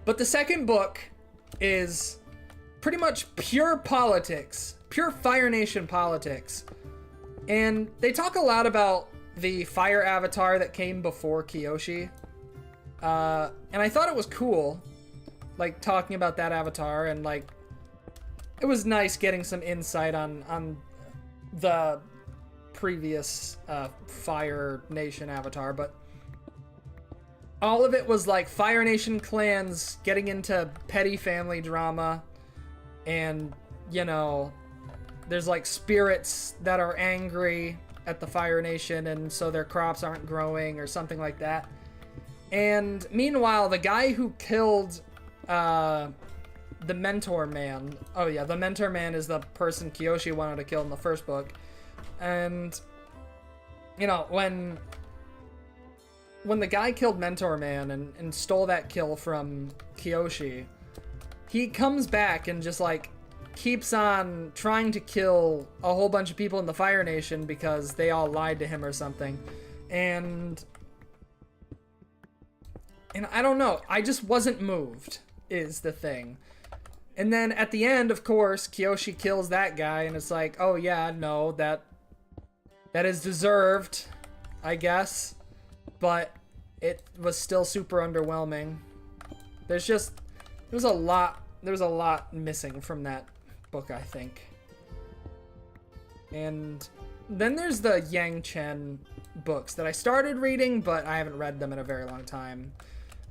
But the second book is pretty much pure politics, pure Fire Nation politics. And they talk a lot about the Fire Avatar that came before Kyoshi. And I thought it was cool, like, talking about that Avatar, and, like, it was nice getting some insight on the previous Fire Nation Avatar, but all of it was like Fire Nation clans getting into petty family drama, and, you know, there's like spirits that are angry at the Fire Nation, and so their crops aren't growing or something like that. And meanwhile, the guy who killed the Mentor Man, oh yeah, the Mentor Man is the person Kyoshi wanted to kill in the first book. And, you know, when the guy killed Mentor Man and stole that kill from Kyoshi, he comes back and just, like, keeps on trying to kill a whole bunch of people in the Fire Nation because they all lied to him or something. And I don't know, I just wasn't moved. is the thing. And then at the end, of course, Kyoshi kills that guy, and it's like, oh yeah, no, that is deserved, I guess. But it was still super underwhelming. There was a lot missing from that book, I think. And then there's the Yang Chen books that I started reading, but I haven't read them in a very long time.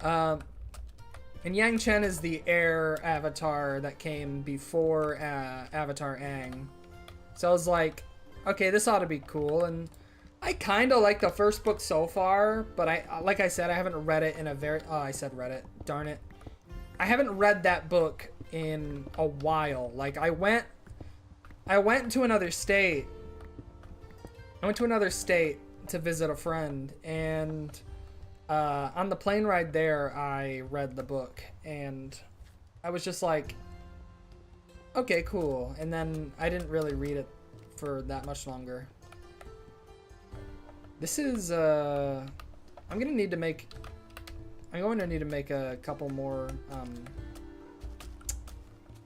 And Yang Chen is the air avatar that came before Avatar Aang. So I was like, okay, this ought to be cool. And I kind of like the first book so far, but like I said, I haven't read it in a very... Oh, I said read it. Darn it. I haven't read that book in a while. Like, I went to another state. I went to another state to visit a friend, and on the plane ride there, I read the book, and I was just like, okay, cool. And then I didn't really read it for that much longer. This is, I'm going to need to make a couple more,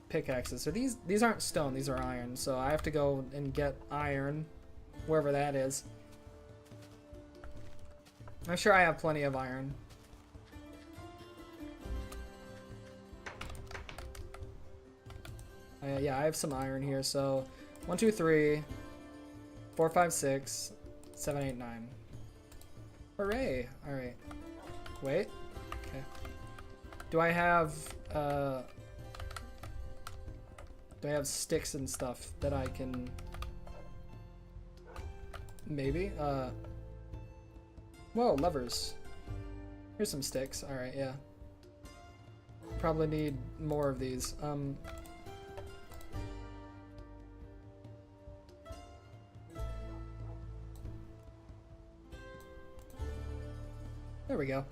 pickaxes. So these aren't stone, these are iron. So I have to go and get iron, wherever that is. I'm sure I have plenty of iron. Yeah, I have some iron here. So 1, 2, 3, 4, 5, 6, 7, 8, 9. Hooray! All right. Wait. Okay. Do I have sticks and stuff that I can... Maybe? Whoa, levers. Here's some sticks. Alright, yeah. Probably need more of these. There we go.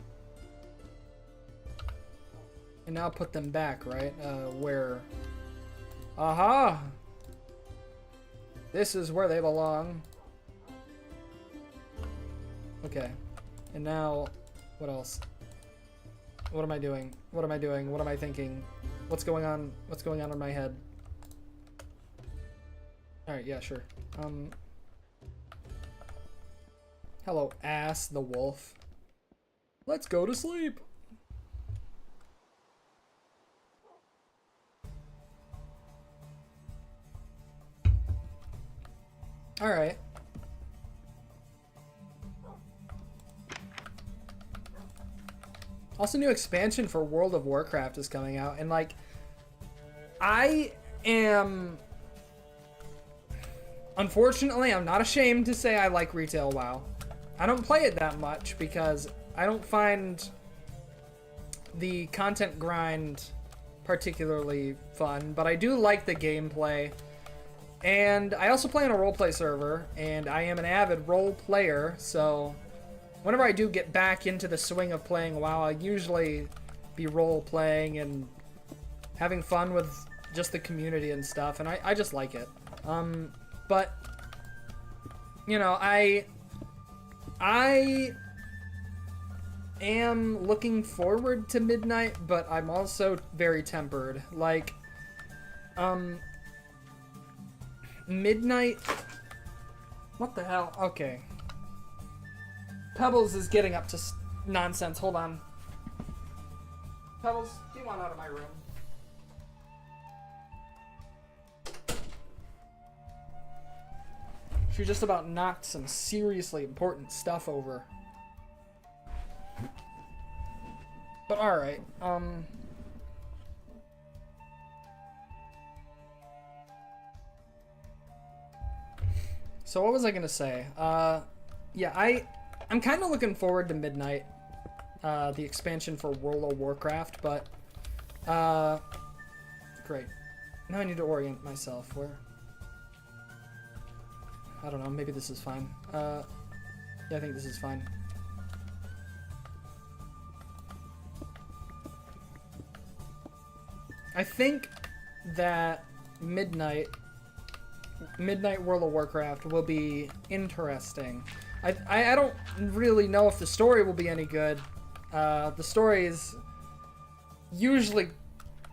And now put them back, right? Where... Aha! This is where they belong. Okay. And now, what else? What am I doing? What am I doing? What am I thinking? What's going on? What's going on in my head? Alright, yeah, sure. Hello, Ass the wolf. Let's go to sleep! Alright. Also, new expansion for World of Warcraft is coming out, and like, unfortunately, I'm not ashamed to say I like retail WoW. I don't play it that much because I don't find the content grind particularly fun, but I do like the gameplay. And I also play on a roleplay server, and I am an avid role player, so whenever I do get back into the swing of playing WoW, I usually be role-playing and having fun with just the community and stuff, and I just like it. But, you know, I am looking forward to Midnight, but I'm also very tempered. Like, Midnight... What the hell? Okay. Pebbles is getting up to nonsense. Hold on. Pebbles, do you want out of my room? She just about knocked some seriously important stuff over. But alright, so what was I gonna say? Yeah, I'm kind of looking forward to Midnight, the expansion for World of Warcraft, but, great. Now I need to orient myself. Where? I don't know, maybe this is fine. Yeah, I think this is fine. I think that Midnight World of Warcraft will be interesting. I don't really know if the story will be any good. The story is usually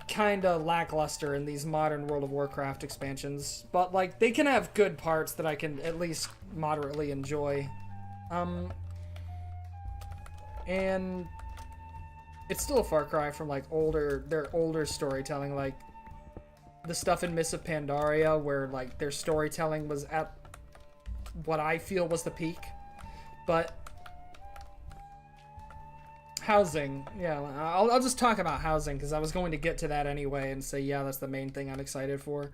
kind of lackluster in these modern World of Warcraft expansions, but like they can have good parts that I can at least moderately enjoy. And it's still a far cry from like their older storytelling, like the stuff in Mists of Pandaria, where like their storytelling was at what I feel was the peak. But housing, yeah, I'll just talk about housing because I was going to get to that anyway and say, yeah, that's the main thing I'm excited for.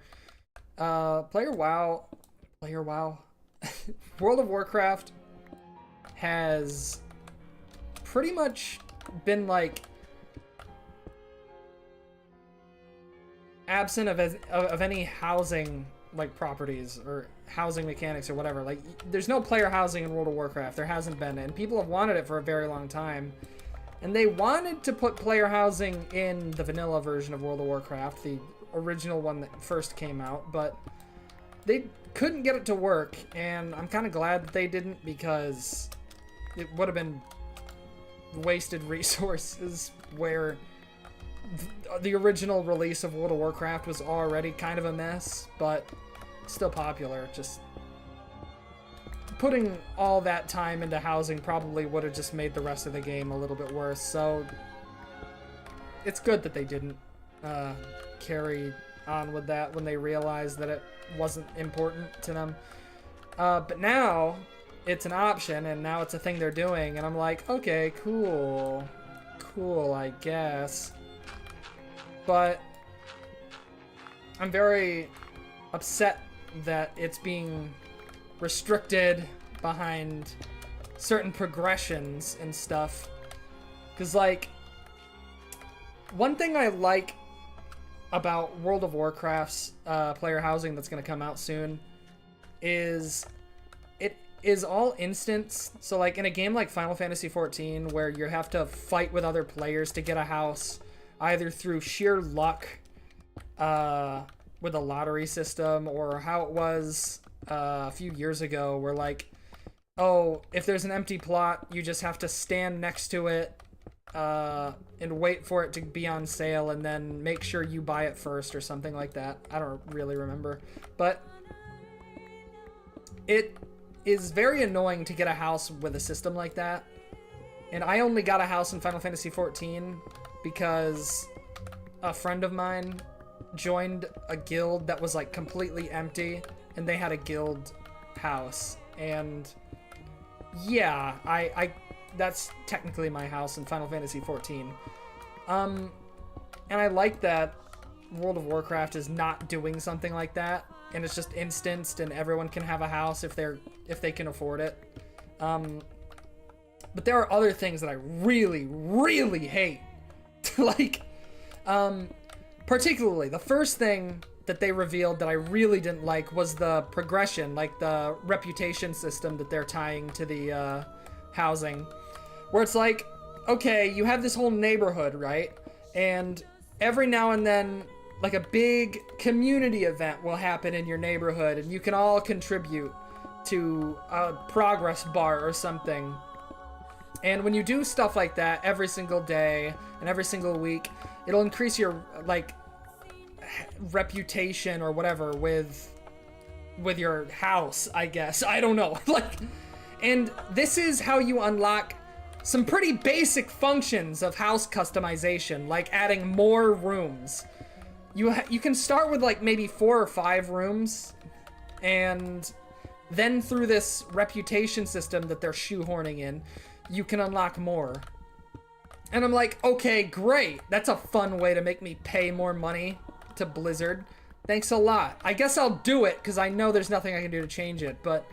Player WoW. World of Warcraft has pretty much been like absent of any housing like properties or housing mechanics or whatever. Like there's no player housing in World of Warcraft. There hasn't been, and people have wanted it for a very long time. And they wanted to put player housing in the vanilla version of World of Warcraft, the original one that first came out, but they couldn't get it to work, and I'm kind of glad that they didn't, because it would have been wasted resources where the original release of World of Warcraft was already kind of a mess, but still popular. Just putting all that time into housing probably would have just made the rest of the game a little bit worse, so it's good that they didn't carry on with that when they realized that it wasn't important to them. But now it's an option, and now it's a thing they're doing, and I'm like, okay, cool, I guess. But I'm very upset that it's being restricted behind certain progressions and stuff. Because, like, one thing I like about World of Warcraft's player housing that's going to come out soon is it is all instance. So, like, in a game like Final Fantasy XIV, where you have to fight with other players to get a house, either through sheer luck with a lottery system, or how it was a few years ago, where like, oh, if there's an empty plot, you just have to stand next to it and wait for it to be on sale, and then make sure you buy it first or something like that. I don't really remember, but it is very annoying to get a house with a system like that. And I only got a house in Final Fantasy XIV because a friend of mine joined a guild that was like completely empty, and they had a guild house, and yeah, I that's technically my house in Final Fantasy XIV. And I like that World of Warcraft is not doing something like that, and it's just instanced, and everyone can have a house if they can afford it. But there are other things that I really, really hate. Like, particularly the first thing that they revealed that I really didn't like was the progression, like the reputation system that they're tying to the housing, where it's like, okay, you have this whole neighborhood, right? And every now and then, like, a big community event will happen in your neighborhood, and you can all contribute to a progress bar or something. And when you do stuff like that every single day and every single week, it'll increase your, like, reputation or whatever with your house, I guess. I don't know. Like, and this is how you unlock some pretty basic functions of house customization, like adding more rooms. You can start with like maybe 4 or 5 rooms, and then through this reputation system that they're shoehorning in, you can unlock more. And I'm like, okay, great. That's a fun way to make me pay more money to Blizzard. Thanks a lot. I guess I'll do it because I know there's nothing I can do to change it, but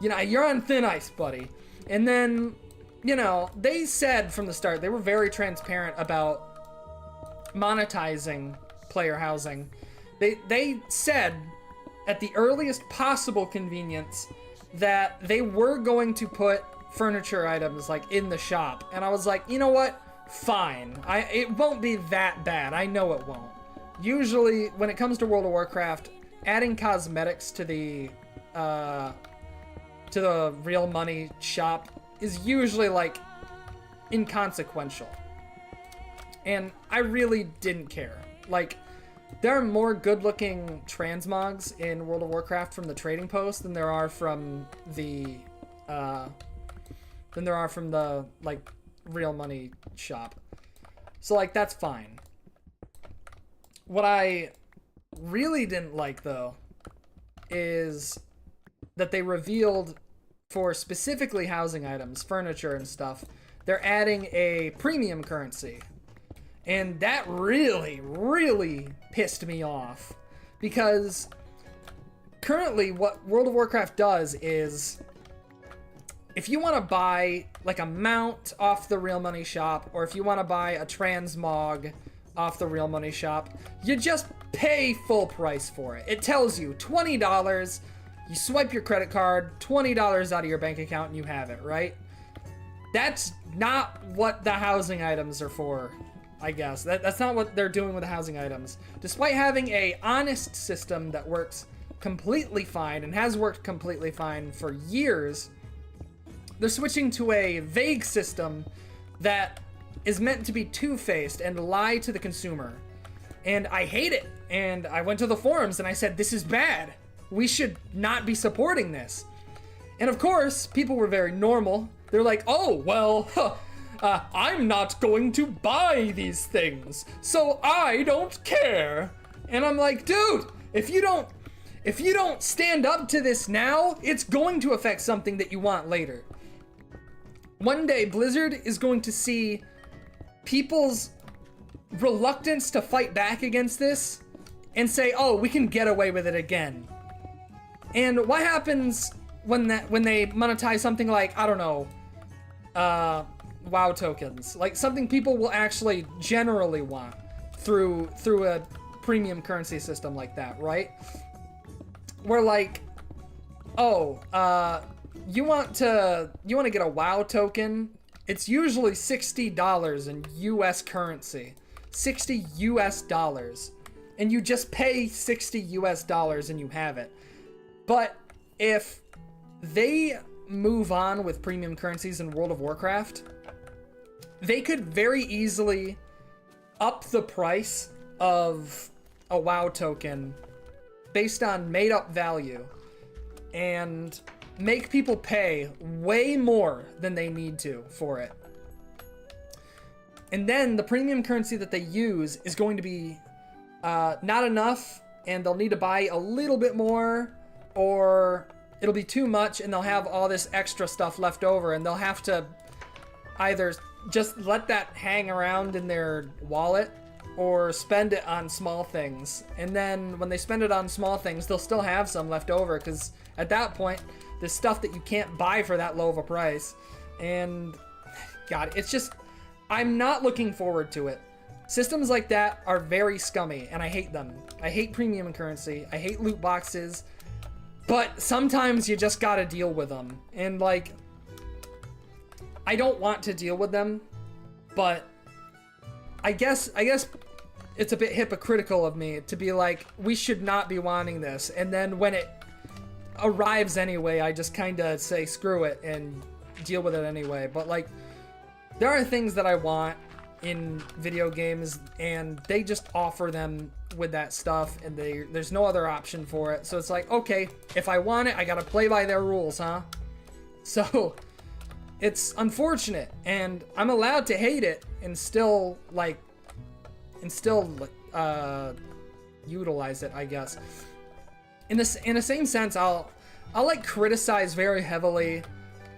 you know, you're on thin ice, buddy. And then, you know, they said from the start, they were very transparent about monetizing player housing. They said at the earliest possible convenience that they were going to put furniture items like in the shop, and I was like, you know what, fine. It won't be that bad. I know it won't. Usually when it comes to World of Warcraft, adding cosmetics to the real money shop is usually like inconsequential. And I really didn't care. Like, there are more good-looking transmogs in World of Warcraft from the trading post than there are from the like real money shop. So like that's fine. What I really didn't like though is that they revealed for specifically housing items, furniture and stuff, they're adding a premium currency. And that really, really pissed me off. Because currently what World of Warcraft does is, if you want to buy like a mount off the real money shop, or if you want to buy a transmog off the real money shop, you just pay full price for it. It tells you $20, you swipe your credit card, $20 out of your bank account and you have it, right? That's not what the housing items are for, I guess. That's not what they're doing with the housing items. Despite having a honest system that works completely fine and has worked completely fine for years, they're switching to a vague system that is meant to be two-faced and lie to the consumer. And I hate it. And I went to the forums and I said, this is bad. We should not be supporting this. And of course, people were very normal. They're like, oh, well, I'm not going to buy these things, so I don't care. And I'm like, dude, if you don't stand up to this now, it's going to affect something that you want later. One day, Blizzard is going to see people's reluctance to fight back against this and say, oh, we can get away with it again. And what happens when they monetize something like, I don't know, WoW tokens, like something people will actually generally want through a premium currency system like that, right? Where like, oh, you want to get a WoW token, it's usually $60 in US currency, $60 US, and you just pay $60 US and you have it. But if they move on with premium currencies in World of Warcraft, they could very easily up the price of a WoW token based on made up value and make people pay way more than they need to for it. And then the premium currency that they use is going to be not enough, and they'll need to buy a little bit more, or it'll be too much and they'll have all this extra stuff left over and they'll have to either just let that hang around in their wallet or spend it on small things. And then when they spend it on small things, they'll still have some left over, because at that point, there's stuff that you can't buy for that low of a price. And God, it's just, I'm not looking forward to it. Systems like that are very scummy and I hate them. I hate premium currency. I hate loot boxes. But sometimes you just gotta deal with them. And like, I don't want to deal with them, but I guess it's a bit hypocritical of me to be like, we should not be wanting this. And then when it arrives anyway, I just kind of say, screw it and deal with it anyway. But like, there are things that I want in video games and they just offer them with that stuff, and there's no other option for it. So it's like, okay, if I want it, I gotta play by their rules, huh? So it's unfortunate, and I'm allowed to hate it and still utilize it, I guess. In the same sense, I'll like criticize very heavily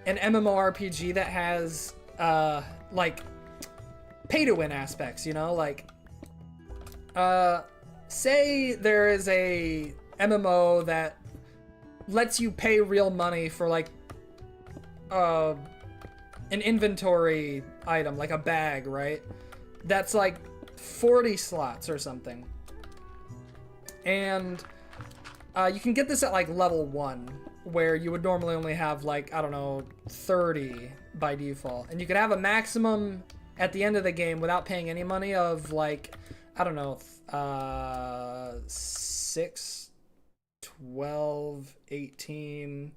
an MMORPG that has like pay to win aspects, you know, like say there is a MMO that lets you pay real money for like an inventory item, like a bag, right? That's like 40 slots or something. And you can get this at like level 1, where you would normally only have like, I don't know, 30 by default. And you could have a maximum at the end of the game without paying any money of like, I don't know, 6, 12, 18,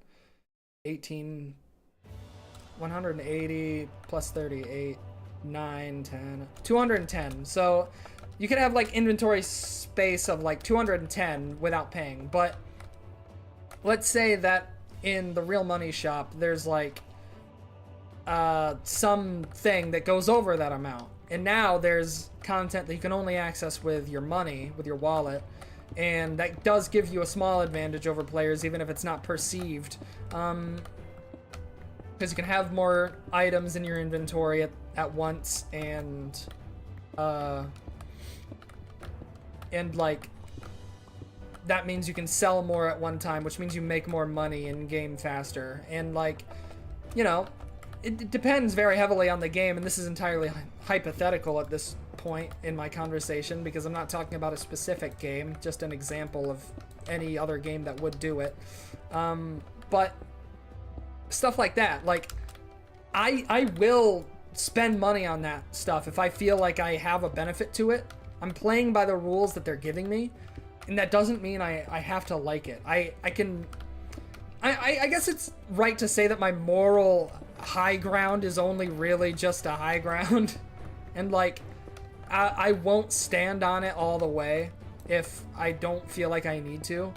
180 plus 38, 9, 10, 210. So you could have like inventory space of like 210 without paying. But let's say that in the real money shop, there's like something that goes over that amount. And now there's content that you can only access with your money, with your wallet. And that does give you a small advantage over players, even if it's not perceived. Because you can have more items in your inventory at once, and like, that means you can sell more at one time, which means you make more money in game faster. And like, you know, it depends very heavily on the game, and this is entirely hypothetical at this point in my conversation, because I'm not talking about a specific game, just an example of any other game that would do it. But stuff like that, like, I will spend money on that stuff if I feel like I have a benefit to it. I'm playing by the rules that they're giving me, and that doesn't mean I have to like it. I guess it's right to say that my moral high ground is only really just a high ground. And like, I won't stand on it all the way if I don't feel like I need to.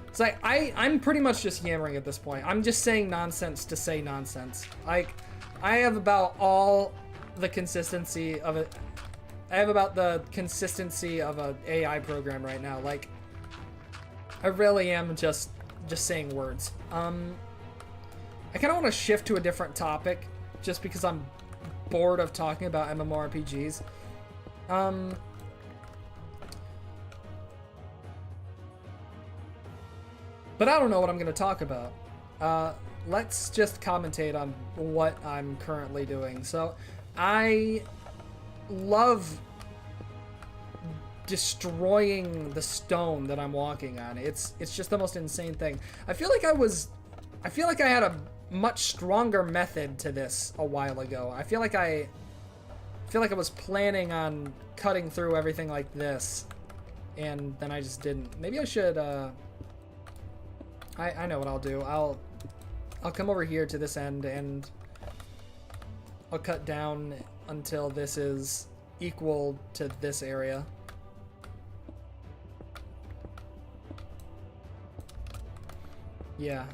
It's like, I'm pretty much just yammering at this point. I'm just saying nonsense to say nonsense. Like, I have about all the consistency of it. I have about the consistency of an AI program right now. Like, I really am just saying words. I kind of want to shift to a different topic, just because I'm bored of talking about MMORPGs. But I don't know what I'm going to talk about. Let's just commentate on what I'm currently doing. So, I love destroying the stone that I'm walking on. It's just the most insane thing. I feel like I had a much stronger method to this a while ago. I feel like I was planning on cutting through everything like this, and then I just didn't. Maybe I should I know what I'll do. I'll come over here to this end, and I'll cut down until this is equal to this area. Yeah.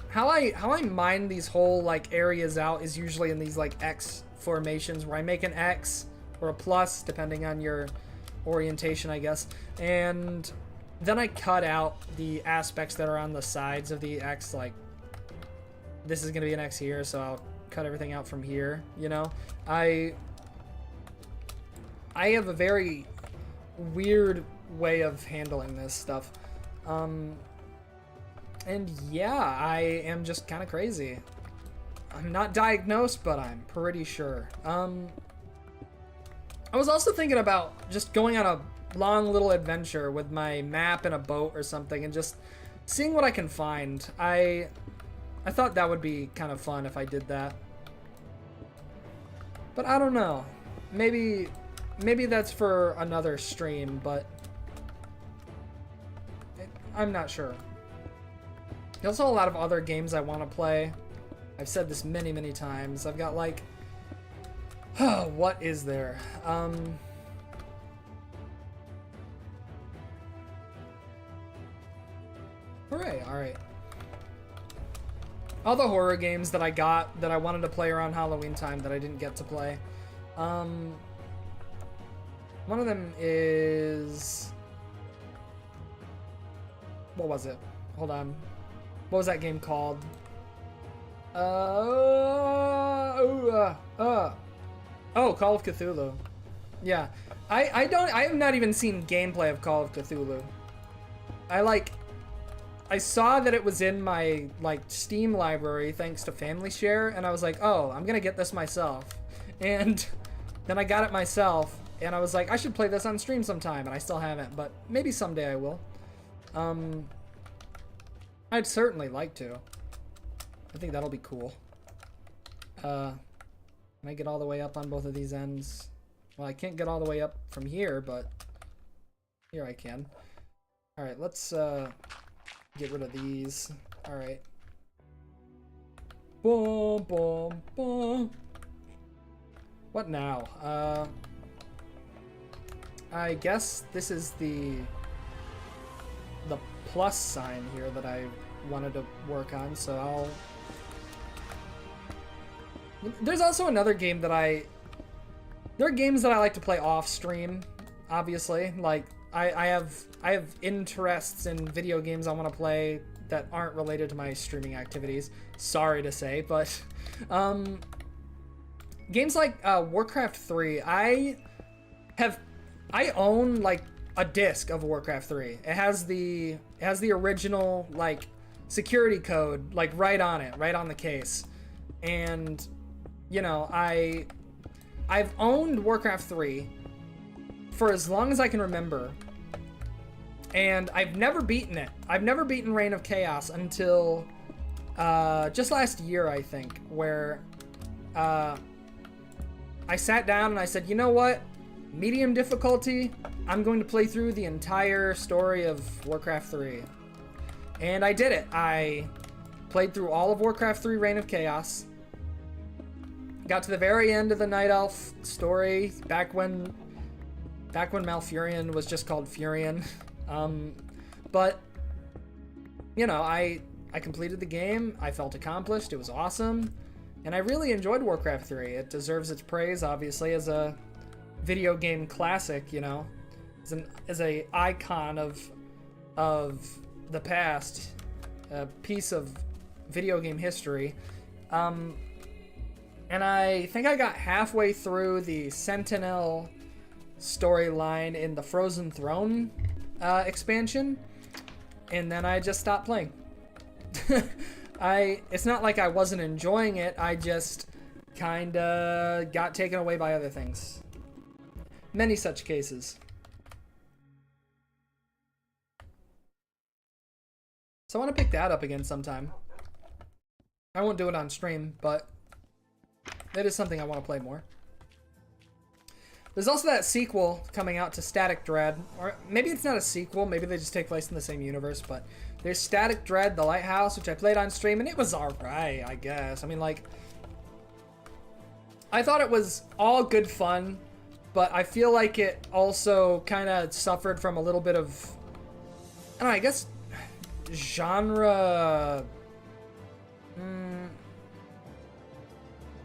How I mine these whole like areas out is usually in these like X formations, where I make an X or a plus depending on your orientation, I guess, and then I cut out the aspects that are on the sides of the X. Like, this is gonna be an X here, so I'll cut everything out from here, you know? I have a very weird way of handling this stuff. And yeah, I am just kind of crazy. I'm not diagnosed, but I'm pretty sure. I was also thinking about just going on a long little adventure with my map and a boat or something, and just seeing what I can find. I thought that would be kind of fun if I did that. But I don't know. Maybe that's for another stream, but I'm not sure. There's also a lot of other games I want to play. I've said this many, many times. I've got like, what is there? Hooray, alright. All the horror games that I got that I wanted to play around Halloween time that I didn't get to play. One of them is... What was it? Hold on. What was that game called? Oh, Call of Cthulhu. Yeah. I have not even seen gameplay of Call of Cthulhu. I saw that it was in my, like, Steam library thanks to Family Share, and I was like, oh, I'm gonna get this myself. And then I got it myself, and I was like, I should play this on stream sometime, and I still haven't, but maybe someday I will. I'd certainly like to. I think that'll be cool. Can I get all the way up on both of these ends? Well, I can't get all the way up from here, but here I can. Alright, let's, get rid of these. Alright. Boom, boom, boom. What now? I guess this is the plus sign here that I wanted to work on, so I'll... There's also another game that there are games that I like to play off stream, obviously. Like, I have interests in video games I want to play that aren't related to my streaming activities. Sorry to say, but games like Warcraft 3, I own like a disc of Warcraft 3. It has the original like security code like right on it, right on the case. And you know, I've owned Warcraft 3 for as long as I can remember. And I've never beaten it. I've never beaten Reign of Chaos until just last year, I think, where I sat down and I said, you know what? Medium difficulty, I'm going to play through the entire story of Warcraft 3. And I did it. I played through all of Warcraft 3 Reign of Chaos. Got to the very end of the Night Elf story, back when Malfurion was just called Furion. But, you know, I completed the game. I felt accomplished. It was awesome. And I really enjoyed Warcraft 3. It deserves its praise, obviously, as a video game classic, you know. As a icon of the past, a piece of video game history. And I think I got halfway through the Sentinel storyline in the Frozen Throne expansion, and then I just stopped playing. It's not like I wasn't enjoying it, I just kinda got taken away by other things. Many such cases. So I want to pick that up again sometime. I won't do it on stream, but that is something I want to play more. There's also that sequel coming out to Static Dread. Or maybe it's not a sequel, maybe they just take place in the same universe, but there's Static Dread, The Lighthouse, which I played on stream, and it was alright, I guess. I mean, like, I thought it was all good fun, but I feel like it also kind of suffered from a little bit of, I don't know, I guess, genre...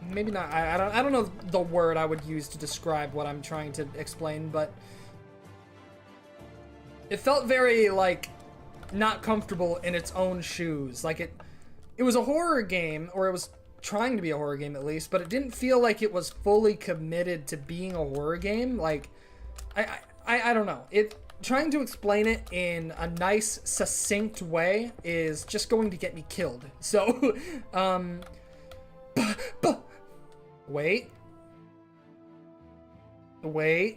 maybe not. I don't know the word I would use to describe what I'm trying to explain, but it felt very like not comfortable in its own shoes. Like it was a horror game, or it was trying to be a horror game at least, but it didn't feel like it was fully committed to being a horror game. Like I don't know. Trying to explain it in a nice, succinct way is just going to get me killed. So, Wait. Wait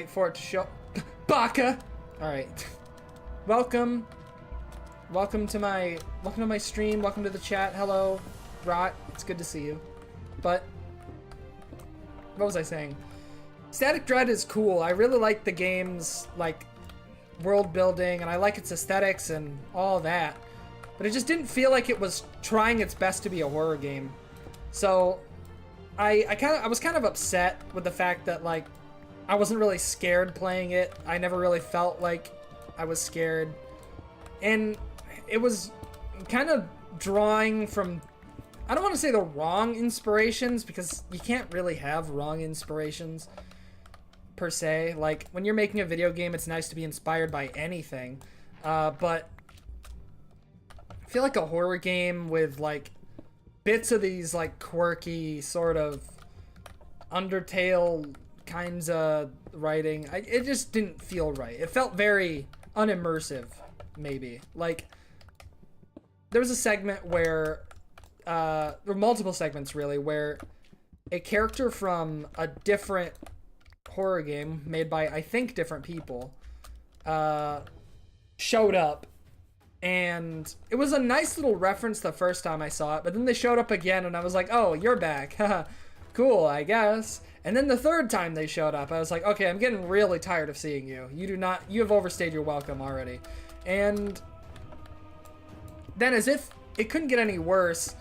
for it to show. Baka! Alright. Welcome to my stream. Welcome to the chat. Hello, Rot. It's good to see you. But, what was I saying? Static Dread is cool. I really like the game's, like, world building, and I like its aesthetics and all that. But it just didn't feel like it was trying its best to be a horror game. So, I was kind of upset with the fact that, like, I wasn't really scared playing it. I never really felt like I was scared. And it was kind of drawing from, I don't want to say the wrong inspirations, because you can't really have wrong inspirations, per se. Like, when you're making a video game, it's nice to be inspired by anything. But I feel like a horror game with, like, bits of these, like, quirky sort of Undertale kinds of writing, it just didn't feel right. It felt very unimmersive, maybe. Like, there was a segment where, there were multiple segments, really, where a character from a different horror game made by, I think, different people, showed up. And it was a nice little reference the first time I saw it, but then they showed up again, and I was like, oh, you're back. Cool, I guess. And then the third time they showed up, I was like, okay, I'm getting really tired of seeing you. You have overstayed your welcome already. And then, as if it couldn't get any worse,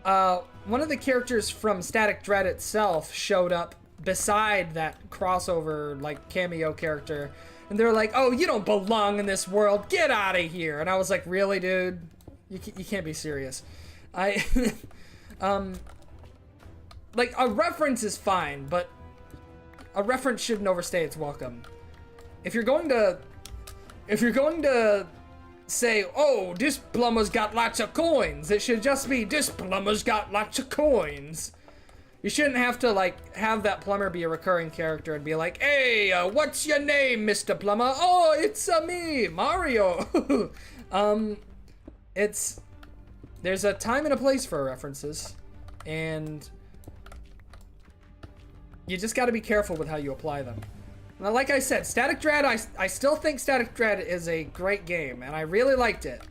one of the characters from Static Dread itself showed up beside that crossover, like, cameo character. And they're like, oh, you don't belong in this world. Get out of here. And I was like, really, dude? You can't be serious. Like, a reference is fine, but a reference shouldn't overstay its welcome. If you're going to say, oh, this plumber's got lots of coins, it should just be, this plumber's got lots of coins. You shouldn't have to, like, have that plumber be a recurring character and be like, hey, what's your name, Mr. Plumber? Oh, it's me, Mario. There's a time and a place for references, and you just got to be careful with how you apply them. Now, like I said, Static Dread, I still think Static Dread is a great game, and I really liked it.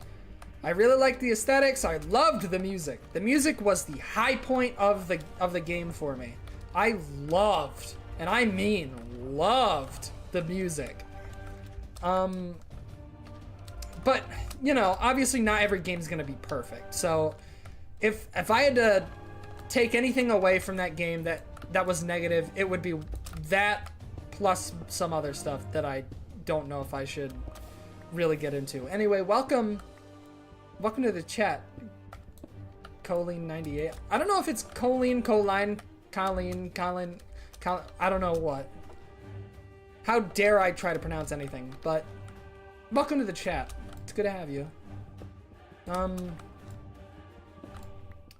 I really liked the aesthetics. I loved the music. The music was the high point of the game for me. I loved, and I mean loved, the music. But, you know, obviously not every game's gonna be perfect. So if I had to take anything away from that game that was negative, it would be that plus some other stuff that I don't know if I should really get into. Anyway, welcome to the chat, Colleen98. I don't know if it's Colleen, Colleen, I don't know what. How dare I try to pronounce anything, but welcome to the chat. It's good to have you.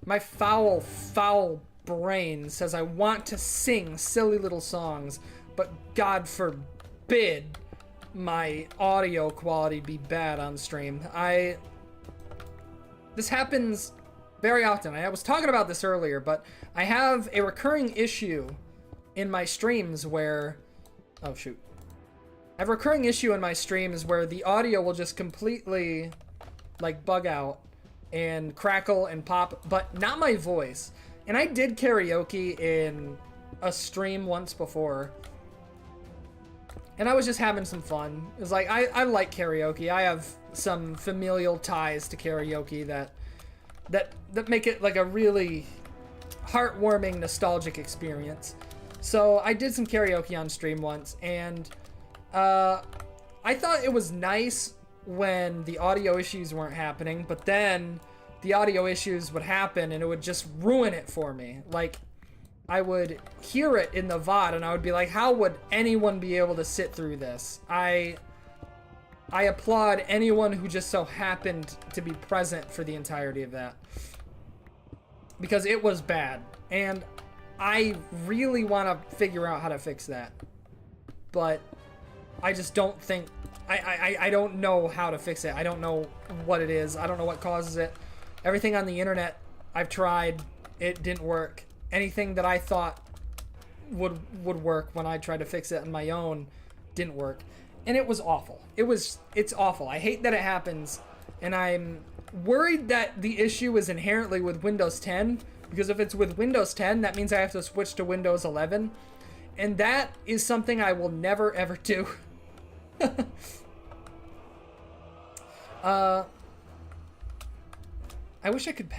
My foul brain says I want to sing silly little songs, but God forbid my audio quality be bad on stream. This happens very often. I was talking about this earlier, but I have a recurring issue in my streams where... Oh, shoot. I have a recurring issue in my streams where the audio will just completely, like, bug out and crackle and pop, but not my voice. And I did karaoke in a stream once before, and I was just having some fun. It was like, I like karaoke. I have some familial ties to karaoke that make it like a really heartwarming, nostalgic experience. So I did some karaoke on stream once, and I thought it was nice when the audio issues weren't happening, but then the audio issues would happen and it would just ruin it for me. Like, I would hear it in the VOD and I would be like, how would anyone be able to sit through this? I applaud anyone who just so happened to be present for the entirety of that, because it was bad, and I really want to figure out how to fix that, but I just don't think, I don't know how to fix it. I don't know what it is. I don't know what causes it. Everything on the internet I've tried, it didn't work. Anything that I thought would work when I tried to fix it on my own didn't work. And it was awful. It's awful. I hate that it happens, and I'm worried that the issue is inherently with Windows 10, because if it's with Windows 10, that means I have to switch to Windows 11, and that is something I will never ever do. I wish I could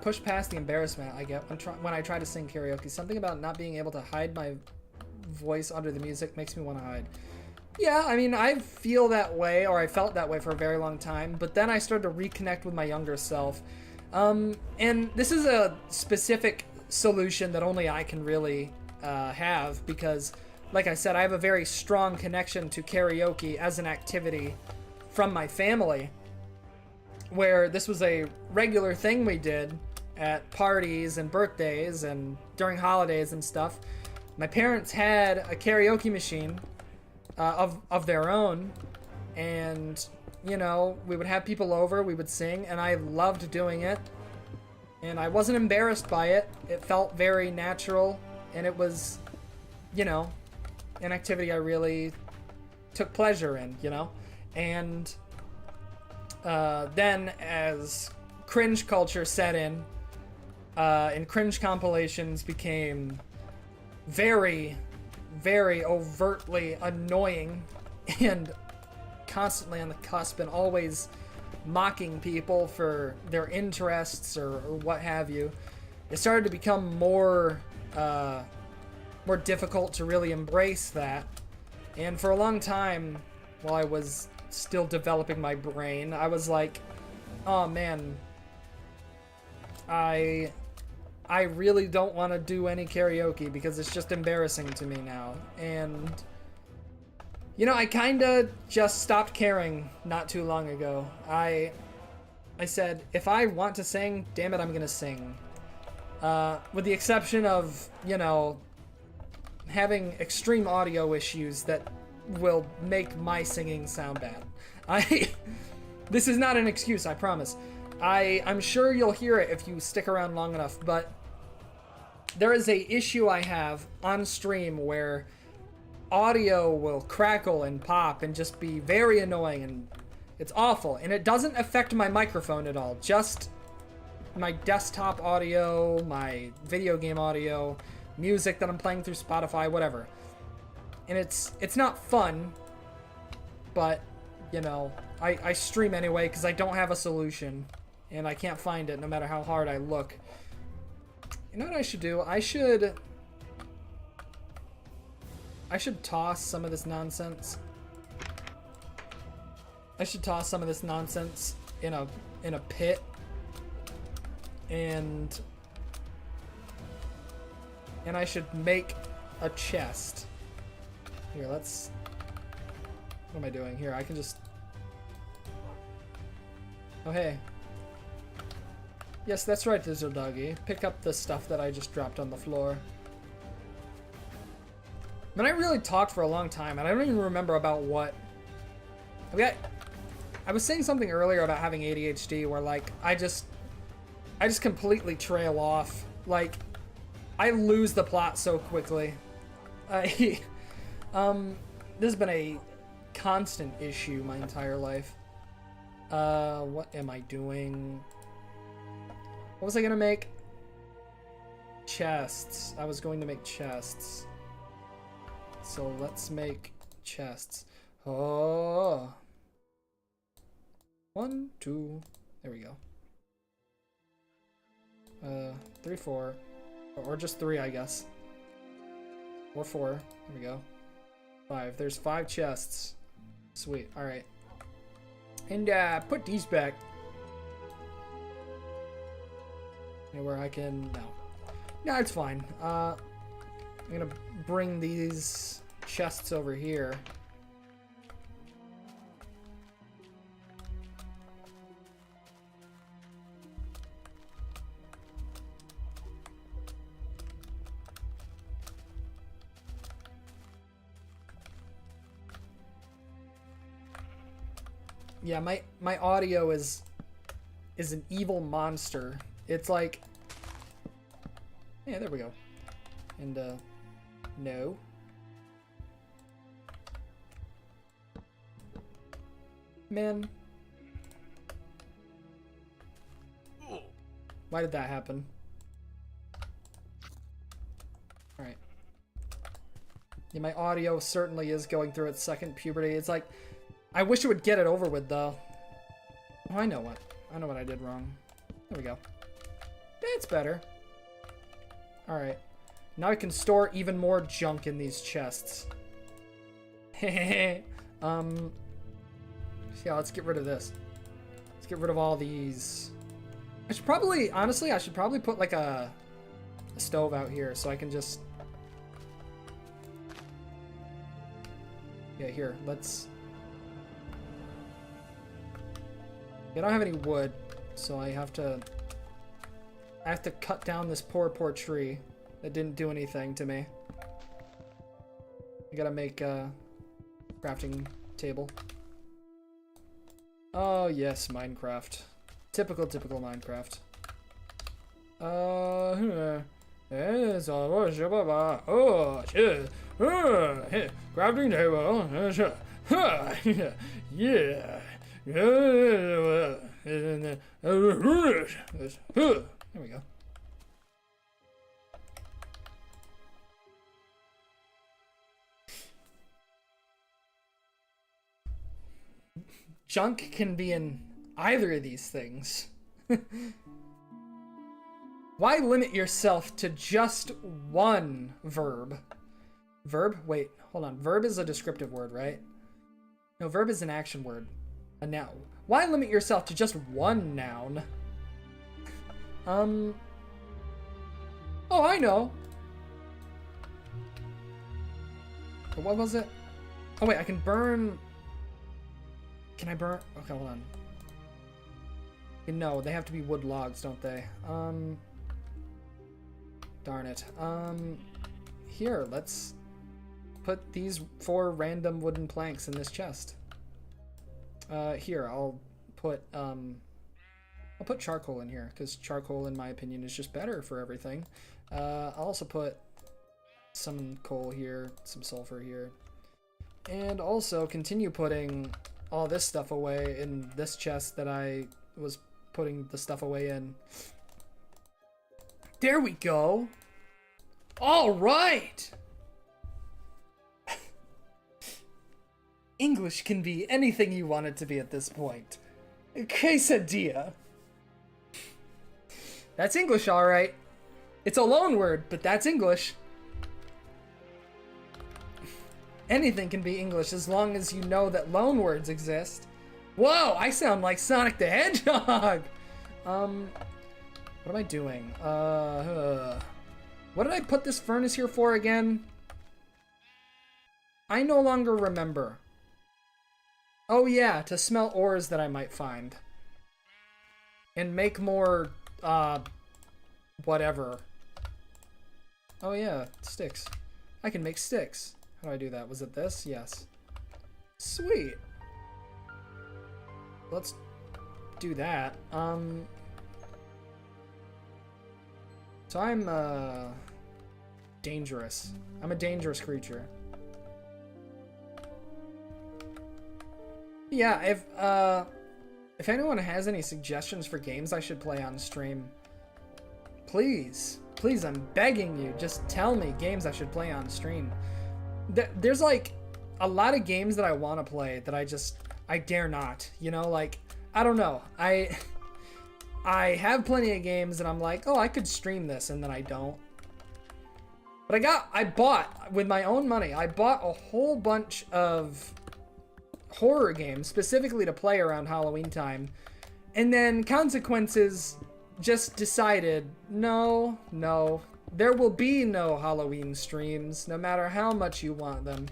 push past the embarrassment I get when I try to sing karaoke. Something about not being able to hide my voice under the music makes me want to hide. Yeah, I mean, I feel that way, or I felt that way for a very long time, but then I started to reconnect with my younger self. And this is a specific solution that only I can really have, because, like I said, I have a very strong connection to karaoke as an activity from my family, where this was a regular thing we did at parties and birthdays and during holidays and stuff. My parents had a karaoke machine of their own, and, you know, we would have people over, we would sing, and I loved doing it, and I wasn't embarrassed by it. It felt very natural, and it was, you know, an activity I really took pleasure in, you know. And then as cringe culture set in, and cringe compilations became very, very overtly annoying and constantly on the cusp and always mocking people for their interests or what have you, it started to become more difficult to really embrace that. And for a long time, while I was still developing my brain, I was like, oh man, I really don't want to do any karaoke because it's just embarrassing to me now. And, you know, I kind of just stopped caring not too long ago. I said, if I want to sing, damn it, I'm gonna sing. With the exception of, you know, having extreme audio issues that will make my singing sound bad. This is not an excuse, I promise. I'm sure you'll hear it if you stick around long enough, but there is a issue I have on stream where audio will crackle and pop and just be very annoying, and it's awful. And it doesn't affect my microphone at all, just my desktop audio, my video game audio, music that I'm playing through Spotify, whatever. And it's not fun, but, you know, I stream anyway because I don't have a solution, and I can't find it no matter how hard I look. You know what I should do? I should toss some of this nonsense. I should toss some of this nonsense in a pit, and I should make a chest. Here, let's... What am I doing? Here, I can just... Oh, hey. Yes, that's right, Dizzle Doggy. Pick up the stuff that I just dropped on the floor. I mean, I really talked for a long time, and I don't even remember about what... I was saying something earlier about having ADHD, where, like, I just completely trail off. Like, I lose the plot so quickly. This has been a constant issue my entire life. What am I doing? What was I gonna make? Chests. I was going to make chests. So let's make chests. Oh. 1, 2. There we go. 3, 4. Or just 3, I guess. Or 4. There we go. 5. There's 5 chests. Sweet. Alright. And, put these back. Anywhere I can... No. No, it's fine. I'm gonna bring these chests over here. Yeah, my audio is an evil monster. It's like... Yeah, there we go. And, no. Man. Why did that happen? Alright. Yeah, my audio certainly is going through its second puberty. It's like... I wish it would get it over with, though. Oh, I know what I did wrong. There we go. That's better. Alright. Now I can store even more junk in these chests. Yeah, let's get rid of this. Let's get rid of all these. I should probably, honestly, put like a stove out here so I can just... Yeah, here, let's... I don't have any wood, so I have to cut down this poor tree that didn't do anything to me. I gotta make a crafting table. Oh yes, Minecraft. Typical Minecraft. Crafting table. Yeah. There we go. Junk can be an either of these things. Why limit yourself to just one verb? Verb? Wait, hold on. Verb is a descriptive word, right? No, verb is an action word. A noun. Why limit yourself to just one noun? Oh, I know. What was it? Oh, wait, I can burn... Can I burn... Okay, hold on. No, they have to be wood logs, don't they? Darn it. Here, let's put these 4 random wooden planks in this chest. Here, I'll put charcoal in here, because charcoal, in my opinion, is just better for everything. I'll also put some coal here, some sulfur here. And also continue putting all this stuff away in this chest that I was putting the stuff away in. There we go! Alright! English can be anything you want it to be at this point. Quesadilla. That's English, alright. It's a loan word, but that's English. Anything can be English as long as you know that loan words exist. Whoa, I sound like Sonic the Hedgehog! What am I doing? What did I put this furnace here for again? I no longer remember. Oh yeah, to smelt ores that I might find. And make more, whatever. Oh yeah, sticks. I can make sticks. How do I do that? Was it this? Yes. Sweet. Let's do that. So I'm, dangerous. I'm a dangerous creature. Yeah, if anyone has any suggestions for games I should play on stream, please, I'm begging you, just tell me games I should play on stream. There's like a lot of games that I want to play that I dare not, you know, like, I don't know. I have plenty of games and I'm like, oh, I could stream this, and then I don't. But I bought, with my own money, I bought a whole bunch of horror games specifically to play around Halloween time. And then Consequences just decided, no, there will be no Halloween streams, no matter how much you want them.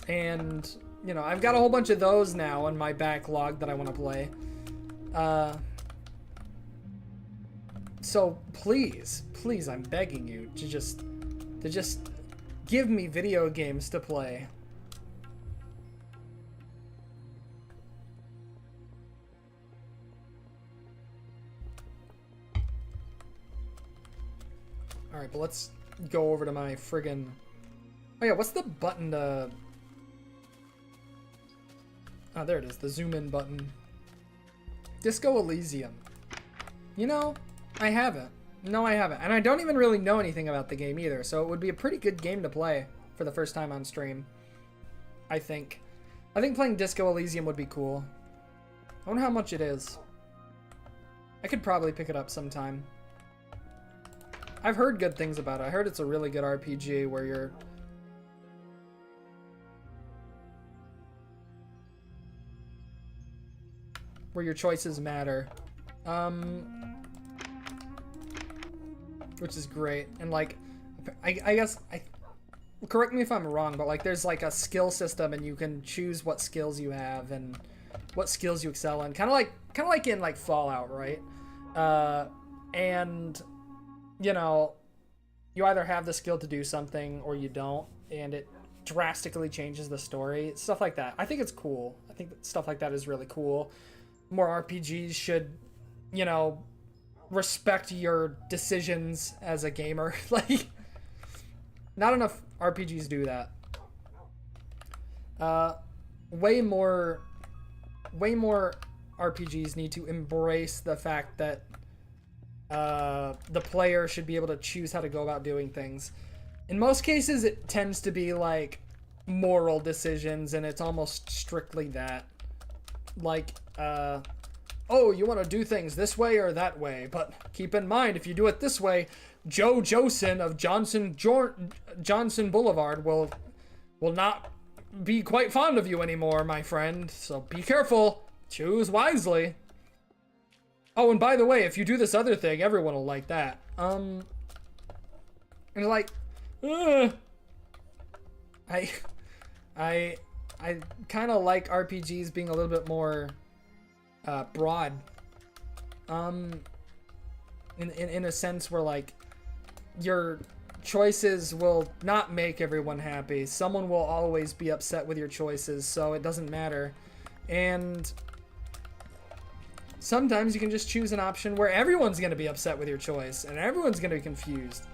And, you know, I've got a whole bunch of those now in my backlog that I want to play. So please, I'm begging you to just give me video games to play. Alright, but let's go over to my friggin... Oh yeah, what's the button to... Oh, there it is, the zoom in button. Disco Elysium. You know, I haven't. No, I haven't. And I don't even really know anything about the game either, so it would be a pretty good game to play for the first time on stream. I think. I think playing Disco Elysium would be cool. I wonder how much it is. I could probably pick it up sometime. I've heard good things about it. I heard it's a really good RPG where your choices matter. Which is great. And like, I guess, correct me if I'm wrong, but like there's like a skill system and you can choose what skills you have and what skills you excel in. Kind of like in like Fallout, right? And you know, you either have the skill to do something or you don't, and it drastically changes the story. Stuff like that. I think it's cool. I think that stuff like that is really cool. More RPGs should, you know, respect your decisions as a gamer. Like, not enough RPGs do that. Way more RPGs need to embrace the fact that the player should be able to choose how to go about doing things. In most cases, it tends to be like moral decisions, and it's almost strictly that. Like, oh, you want to do things this way or that way, but keep in mind, if you do it this way, Joe Josen of Johnson Boulevard will not be quite fond of you anymore, my friend. So be careful. Choose wisely. Oh, and by the way, if you do this other thing, everyone will like that. And like, I kind of like RPGs being a little bit more broad. In a sense where like your choices will not make everyone happy. Someone will always be upset with your choices, so it doesn't matter. And sometimes you can just choose an option where everyone's going to be upset with your choice and everyone's going to be confused.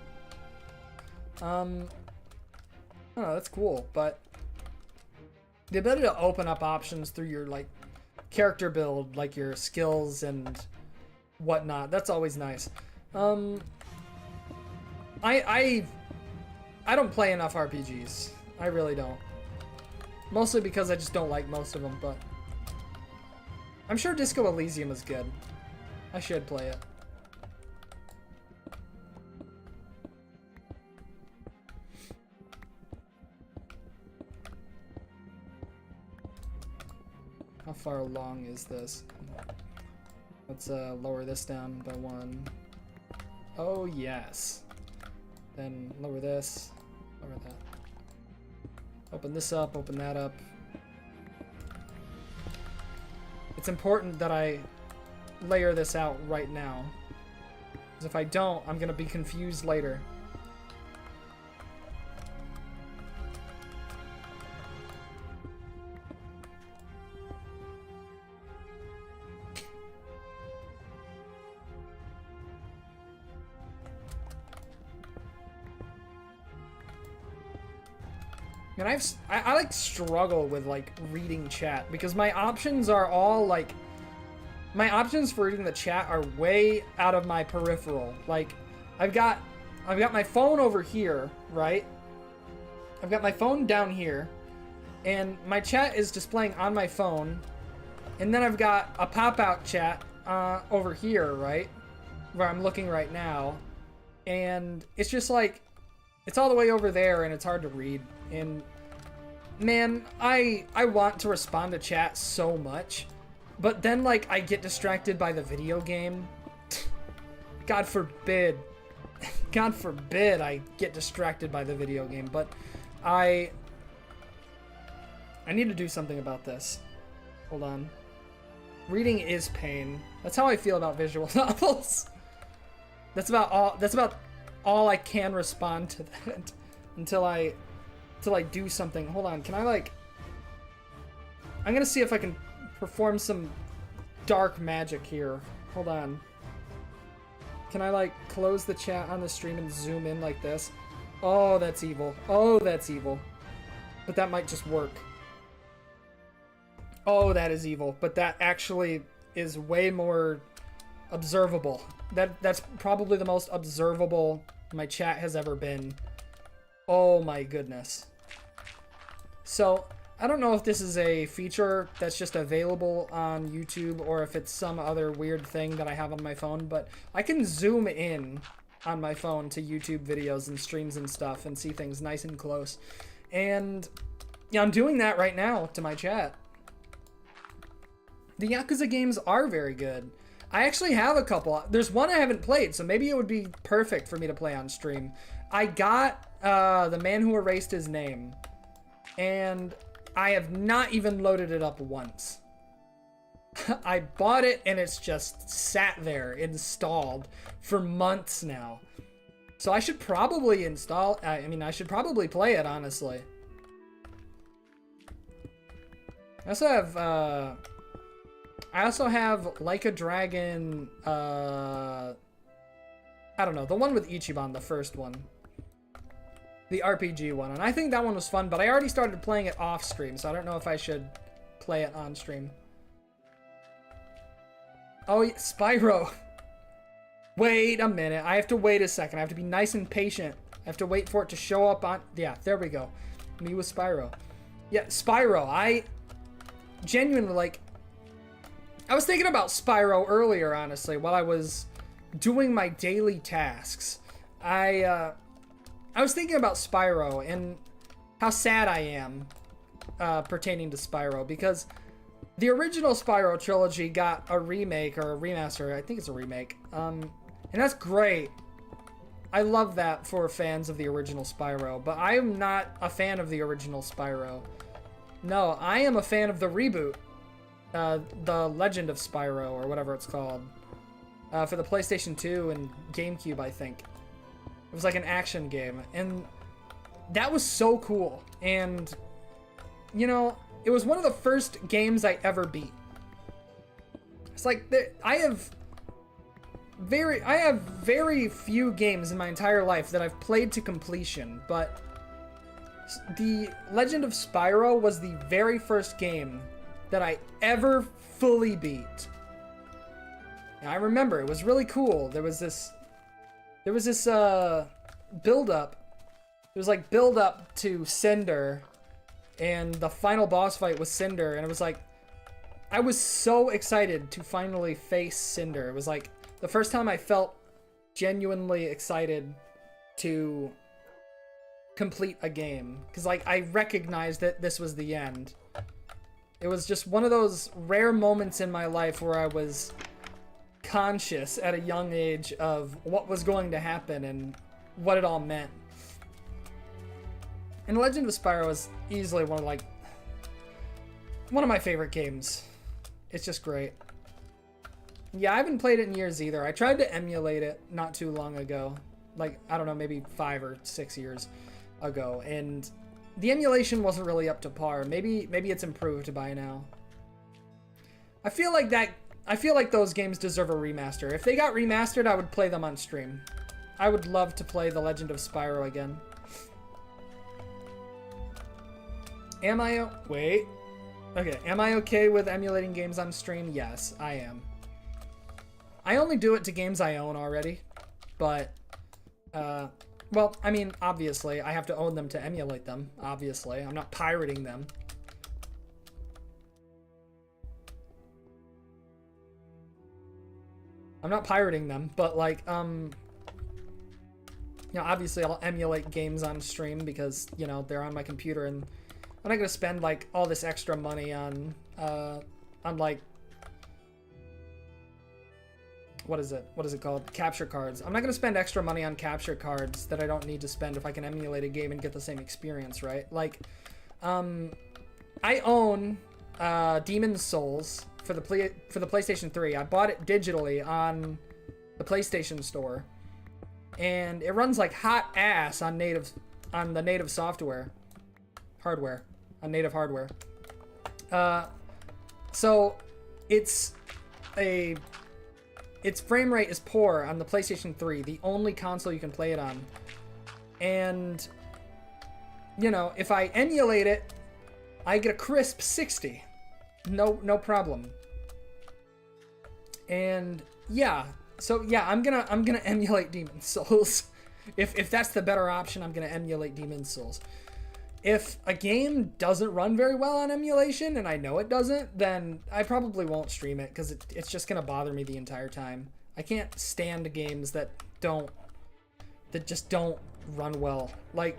Oh, that's cool, but the ability to open up options through your like character build, like your skills and whatnot, that's always nice. I don't play enough RPGs. I really don't. Mostly because I just don't like most of them, but I'm sure Disco Elysium is good. I should play it. How far along is this? Let's lower this down by 1. Oh yes. Then lower this, lower that. Open this up, open that up. It's important that I layer this out right now, because if I don't, I'm gonna be confused later. And I like struggle with like reading chat because my options are all like, my options for reading the chat are way out of my peripheral. Like I've got my phone over here, right? I've got my phone down here and my chat is displaying on my phone. And then I've got a pop-out chat over here, right? Where I'm looking right now. And it's just like, it's all the way over there and it's hard to read. And man, I want to respond to chat so much, but then like I get distracted by the video game. God forbid. God forbid I get distracted by the video game, but I need to do something about this. Hold on. Reading is pain. That's how I feel about visual novels. That's about all I can respond to that until I do something. Hold on, can I like... I'm gonna see if I can perform some dark magic here. Hold on. Can I like close the chat on the stream and zoom in like this? Oh, that's evil. Oh, that's evil. But that might just work. Oh, that is evil. But that actually is way more observable. That's probably the most observable my chat has ever been. Oh my goodness. So, I don't know if this is a feature that's just available on YouTube or if it's some other weird thing that I have on my phone, but I can zoom in on my phone to YouTube videos and streams and stuff and see things nice and close. And yeah, I'm doing that right now to my chat. The Yakuza games are very good. I actually have a couple. There's one I haven't played, so maybe it would be perfect for me to play on stream. I got The Man Who Erased His Name, and I have not even loaded it up once. I bought it and it's just sat there installed for months now. So I should probably install, I should probably play it, honestly. I also have Like a Dragon, I don't know, the one with Ichiban, the first one. The RPG one, and I think that one was fun, but I already started playing it off stream, so I don't know if I should play it on stream. Oh, yeah, Spyro. Wait a minute, I have to wait a second. I have to be nice and patient. I have to wait for it to show up on... Yeah, there we go. Me with Spyro. Yeah, Spyro, I genuinely, like... I was thinking about Spyro earlier, honestly, while I was doing my daily tasks. I was thinking about Spyro and how sad I am pertaining to Spyro, because the original Spyro trilogy got a remake or a remaster. I think it's a remake. And that's great. I love that for fans of the original Spyro, but I am not a fan of the original Spyro. No, I am a fan of the reboot. The Legend of Spyro, or whatever it's called. For the PlayStation 2 and GameCube, I think. It was like an action game. And that was so cool. And, you know, it was one of the first games I ever beat. It's like, I have very few games in my entire life that I've played to completion, but the Legend of Spyro was the very first game that I ever fully beat. And I remember it was really cool. There was this build up. It was like build up to Cinder, and the final boss fight was Cinder, and it was like, I was so excited to finally face Cinder. It was like the first time I felt genuinely excited to complete a game, because like I recognized that this was the end. It was just one of those rare moments in my life where I was conscious at a young age of what was going to happen and what it all meant. And Legend of Spyro is easily one of my favorite games. It's just great. Yeah, I haven't played it in years either. I tried to emulate it not too long ago. Like, I don't know, maybe 5 or 6 years ago. And the emulation wasn't really up to par. Maybe it's improved by now. I feel like those games deserve a remaster. If they got remastered, I would play them on stream. I would love to play The Legend of Spyro again. Am I okay with emulating games on stream? Yes, I am. I only do it to games I own already, but, well, I mean, obviously, I have to own them to emulate them, obviously. I'm not pirating them. I'm not pirating them, but, like, you know, obviously I'll emulate games on stream because, you know, they're on my computer, and I'm not gonna spend, like, all this extra money on like, what is it called? Capture cards. I'm not gonna spend extra money on capture cards that I don't need to spend if I can emulate a game and get the same experience, right? Like, I own Demon's Souls for the PlayStation 3. I bought it digitally on the PlayStation Store, and it runs like hot ass on the native software, hardware, on native hardware. So its frame rate is poor on the PlayStation 3, the only console you can play it on. And, you know, if I emulate it, I get a crisp 60. No problem. And yeah, so yeah, I'm gonna emulate Demon's Souls. If that's the better option, I'm gonna emulate Demon's Souls. If a game doesn't run very well on emulation, and I know it doesn't, then I probably won't stream it, because it's just going to bother me the entire time. I can't stand games that just don't run well. Like,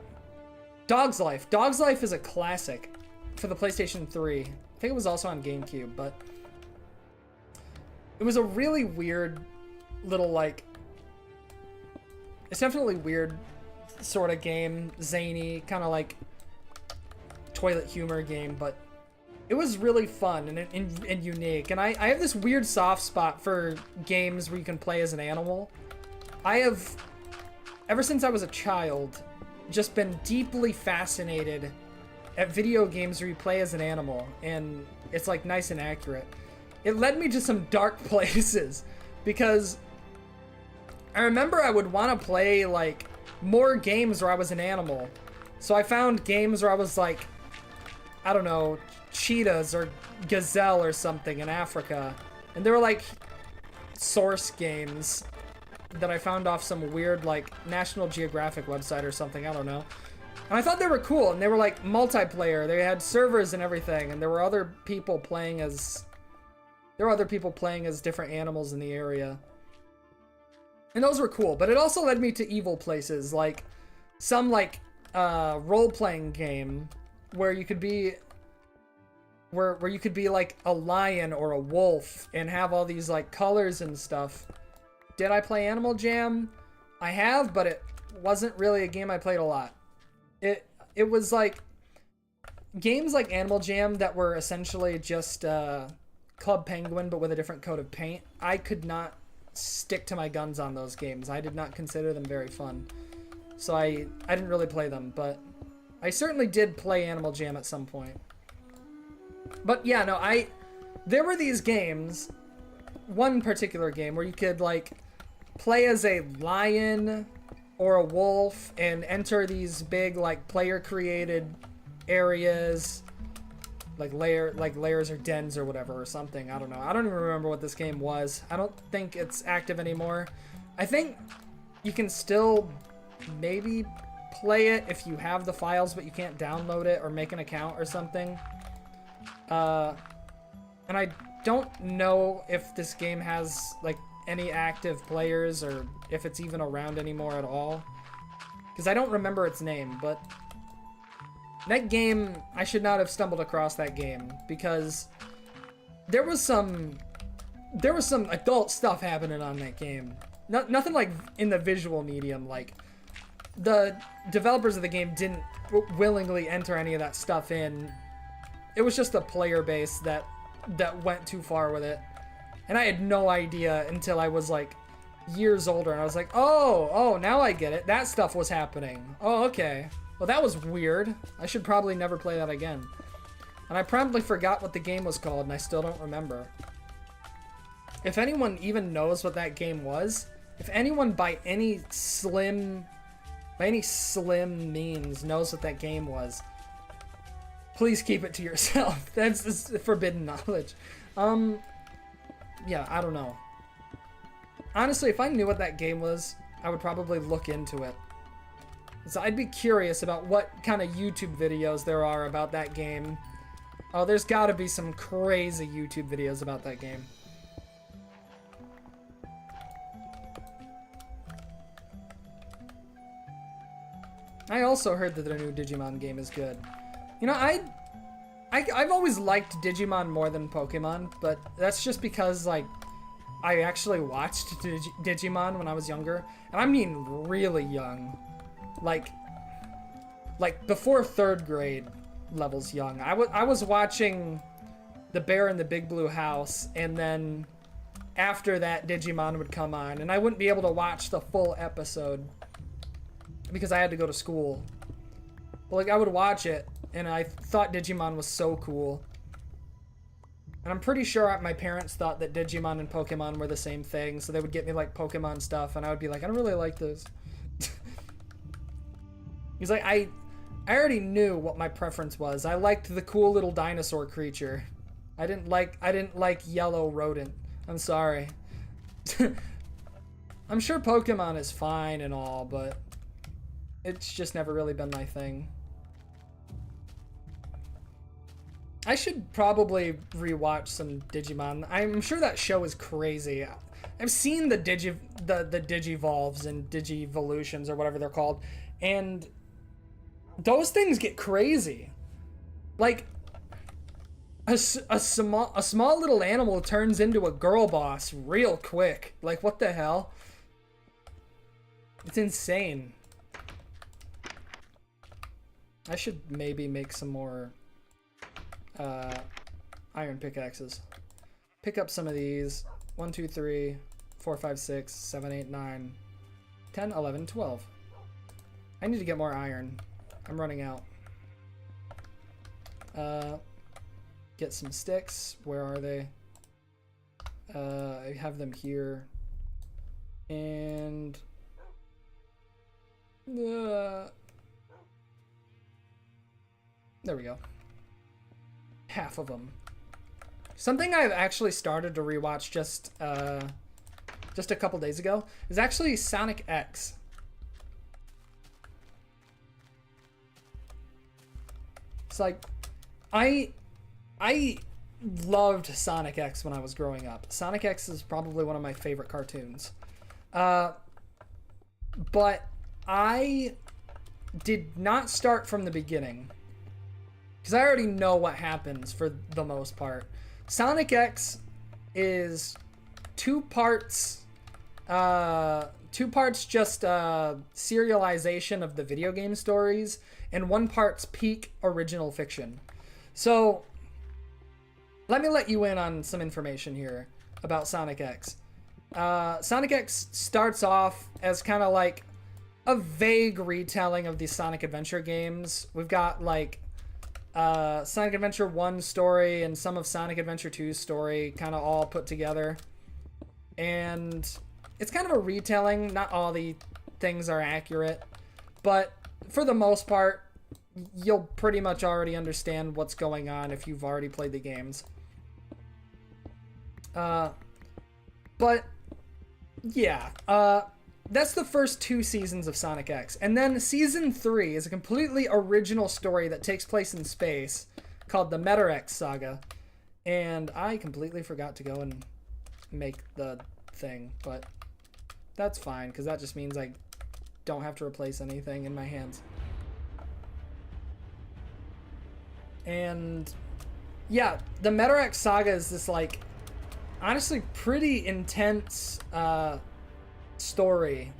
Dog's Life. Dog's Life is a classic for the PlayStation 3. I think it was also on GameCube, but it was a really weird little, like, it's definitely weird sort of game, zany, kind of like toilet humor game, but it was really fun and unique. And I have this weird soft spot for games where you can play as an animal. I have, ever since I was a child, just been deeply fascinated at video games where you play as an animal, and it's like nice and accurate. It led me to some dark places, because I remember I would want to play like more games where I was an animal. So I found games where I was like, I don't know, cheetahs or gazelle or something in Africa. And they were like source games that I found off some weird like National Geographic website or something, I don't know. And I thought they were cool, and they were like multiplayer. They had servers and everything, and there were other people playing as there were other people playing as different animals in the area. And those were cool, but it also led me to evil places, like some like role-playing game where you could be where you could be like a lion or a wolf and have all these like colors and stuff. Did I play Animal Jam? I have, but it wasn't really a game I played a lot. It was like games like Animal Jam that were essentially just Club Penguin but with a different coat of paint. I could not stick to my guns on those games. I did not consider them very fun. So I didn't really play them, but I certainly did play Animal Jam at some point. But yeah, no, there were these games, one particular game where you could like play as a lion or a wolf and enter these big like player created areas, like layers or dens or whatever or something. I don't know. I don't even remember what this game was. I don't think it's active anymore. I think you can still maybe play it if you have the files, but you can't download it or make an account or something. And I don't know if this game has like any active players or if it's even around anymore at all, because I don't remember its name. But that game, I should not have stumbled across that game, because there was some adult stuff happening on that game. Nothing like in the visual medium. Like, the developers of the game didn't willingly enter any of that stuff in. It was just a player base that went too far with it. And I had no idea until I was like years older, and I was like, oh, now I get it. That stuff was happening. Oh, okay. Well, that was weird. I should probably never play that again. And I promptly forgot what the game was called, and I still don't remember. If anyone even knows what that game was, if anyone by any slim means knows what that game was, please keep it to yourself. That's forbidden knowledge. Yeah, I don't know. Honestly, if I knew what that game was, I would probably look into it. So I'd be curious about what kind of YouTube videos there are about that game. Oh, there's gotta be some crazy YouTube videos about that game. I also heard that their new Digimon game is good. You know, I've always liked Digimon more than Pokemon, but that's just because, like, I actually watched Digimon when I was younger. And I mean really young. Like before 3rd grade levels young. I was watching The Bear in the Big Blue House, and then after that Digimon would come on, and I wouldn't be able to watch the full episode because I had to go to school. But like, I would watch it, and I thought Digimon was so cool. And I'm pretty sure my parents thought that Digimon and Pokemon were the same thing, so they would get me like Pokemon stuff, and I would be like, I don't really like this. He's like, I already knew what my preference was. I liked the cool little dinosaur creature. I didn't like yellow rodent. I'm sorry. I'm sure Pokemon is fine and all, but it's just never really been my thing. I should probably rewatch some Digimon. I'm sure that show is crazy. I've seen the Digivolves and Digivolutions or whatever they're called, and those things get crazy. Like, a small little animal turns into a girl boss real quick. Like, what the hell? It's insane. I should maybe make some more iron pickaxes. Pick up some of these. 1, 2, 3, 4, 5, 6, 7, 8, 9, 10, 11, 12. I need to get more iron. I'm running out. Get some sticks. Where are they? I have them here. And there we go. Half of them. Something I've actually started to rewatch just a couple days ago is actually Sonic X. It's like, I loved Sonic X when I was growing up. Sonic X is probably one of my favorite cartoons. But I did not start from the beginning, because I already know what happens for the most part. Sonic X is two parts just serialization of the video game stories, and one part's peak original fiction. So let me let you in on some information here about Sonic X. Sonic X starts off as kind of like a vague retelling of the Sonic Adventure games. We've got like Sonic Adventure 1 story and some of Sonic Adventure 2's story kind of all put together. And it's kind of a retelling. Not all the things are accurate, but for the most part, you'll pretty much already understand what's going on if you've already played the games. But yeah, that's the first 2 seasons of Sonic X. And then season 3 is a completely original story that takes place in space called the Meta-X Saga. And I completely forgot to go and make the thing, but that's fine, because that just means I don't have to replace anything in my hands. And yeah, the Meta-X Saga is this like honestly pretty intense story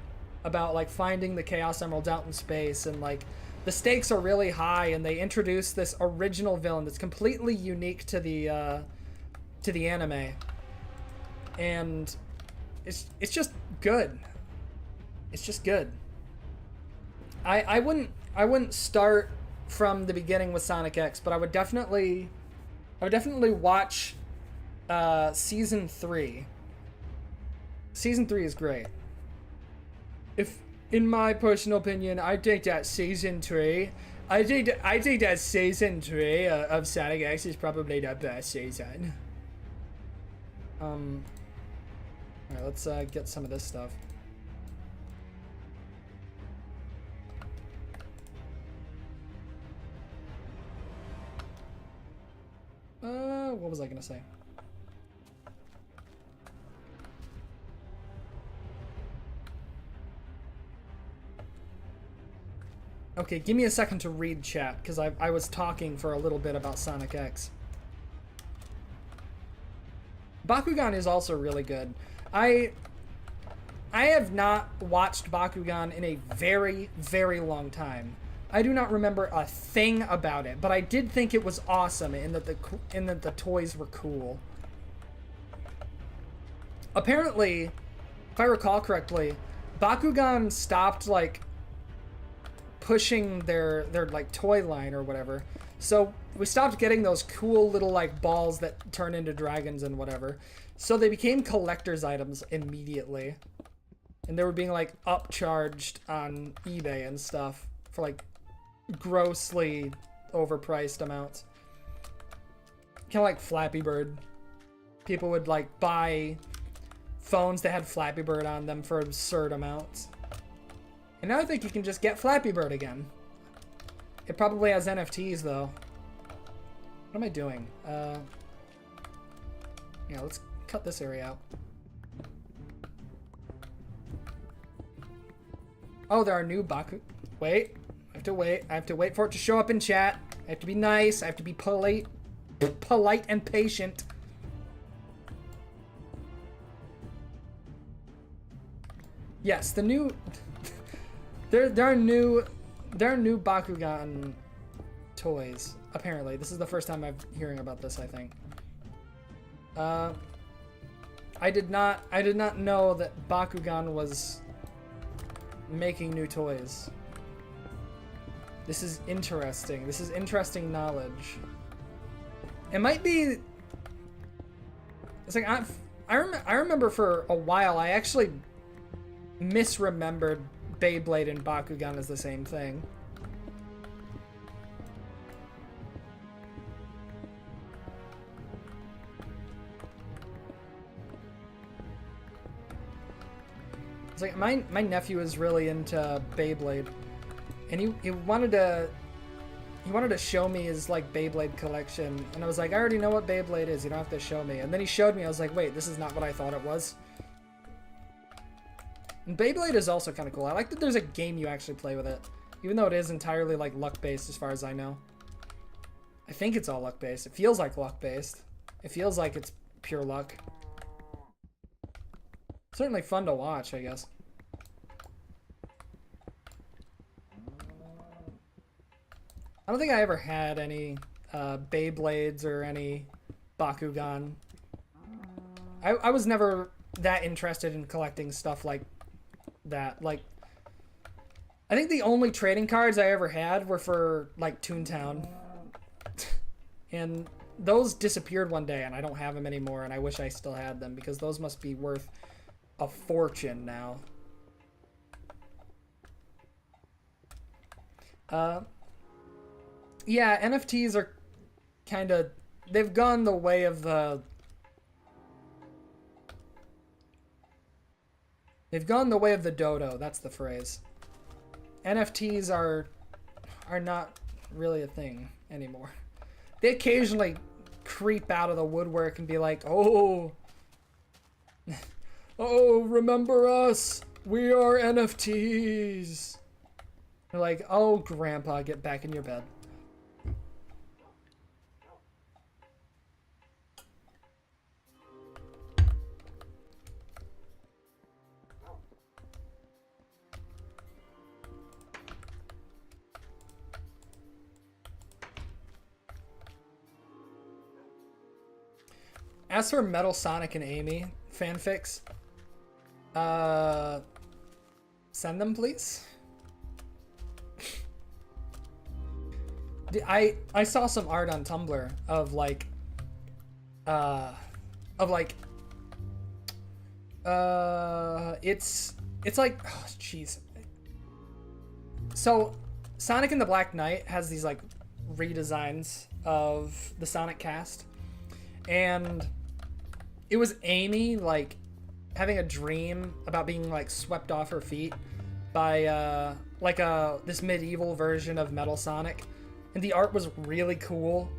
about like finding the Chaos Emeralds out in space, and like the stakes are really high, and they introduce this original villain that's completely unique to the anime, and it's just good. It's just good. I wouldn't start from the beginning with Sonic X, but I would definitely watch season 3. Season 3 is great. If, in my personal opinion, I think that season 3 of Sonic X is probably the best season. Alright, let's get some of this stuff. What was I gonna say? Okay, give me a second to read chat, because I was talking for a little bit about Sonic X. Bakugan is also really good. I have not watched Bakugan in a very, very long time. I do not remember a thing about it, but I did think it was awesome in that the toys were cool. Apparently, if I recall correctly, Bakugan stopped like pushing their like toy line or whatever. So we stopped getting those cool little like balls that turn into dragons and whatever. So they became collector's items immediately. And they were being like upcharged on eBay and stuff for like grossly overpriced amounts. Kind of like Flappy Bird. People would like buy phones that had Flappy Bird on them for absurd amounts. And now I think you can just get Flappy Bird again. It probably has NFTs though. What am I doing? Yeah, let's cut this area out. Oh, there are new Baku. Wait. I have to wait. I have to wait for it to show up in chat. I have to be nice. I have to be polite and patient. Yes, the new there are new Bakugan toys. Apparently, this is the first time I'm hearing about this, I think. I did not know that Bakugan was making new toys. This is interesting. This is interesting knowledge. It might be. It's like I remember for a while I actually misremembered Beyblade and Bakugan as the same thing. It's like my nephew is really into Beyblade, and he wanted to he wanted to show me his like Beyblade collection, and I was like, I already know what Beyblade is. You don't have to show me. And then he showed me. I was like, wait, this is not what I thought it was. And Beyblade is also kind of cool. I like that there's a game you actually play with it, even though it is entirely like luck based as far as I know. I think it's all luck based. It feels like luck based. It feels like it's pure luck. Certainly fun to watch, I guess. I don't think I ever had any Beyblades or any Bakugan. I was never that interested in collecting stuff like that. Like, I think the only trading cards I ever had were for, like, Toontown. And those disappeared one day, and I don't have them anymore, and I wish I still had them, because those must be worth a fortune now. Yeah, NFTs are kind of... They've gone the way of the... They've gone the way of the dodo, that's the phrase. NFTs are not really a thing anymore. They occasionally creep out of the woodwork and be like, oh, oh, remember us? We are NFTs. They're like, oh, Grandpa, get back in your bed. As for Metal Sonic and Amy fanfics, send them, please. I saw some art on Tumblr of like, it's like, oh, jeez. So, Sonic and the Black Knight has these like redesigns of the Sonic cast, and it was Amy like having a dream about being like swept off her feet by this medieval version of Metal Sonic, and the art was really cool.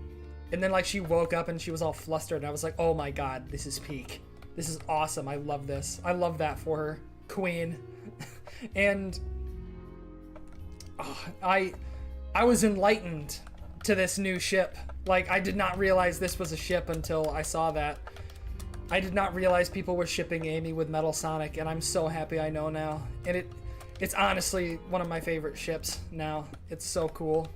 And then like she woke up and she was all flustered, and I was like, oh my god, this is peak. This is awesome. I love this. I love that for her, queen. And I was enlightened to this new ship. Like, I did not realize this was a ship until I saw that. I did not realize people were shipping Amy with Metal Sonic, and I'm so happy I know now. And it's honestly one of my favorite ships now. It's so cool.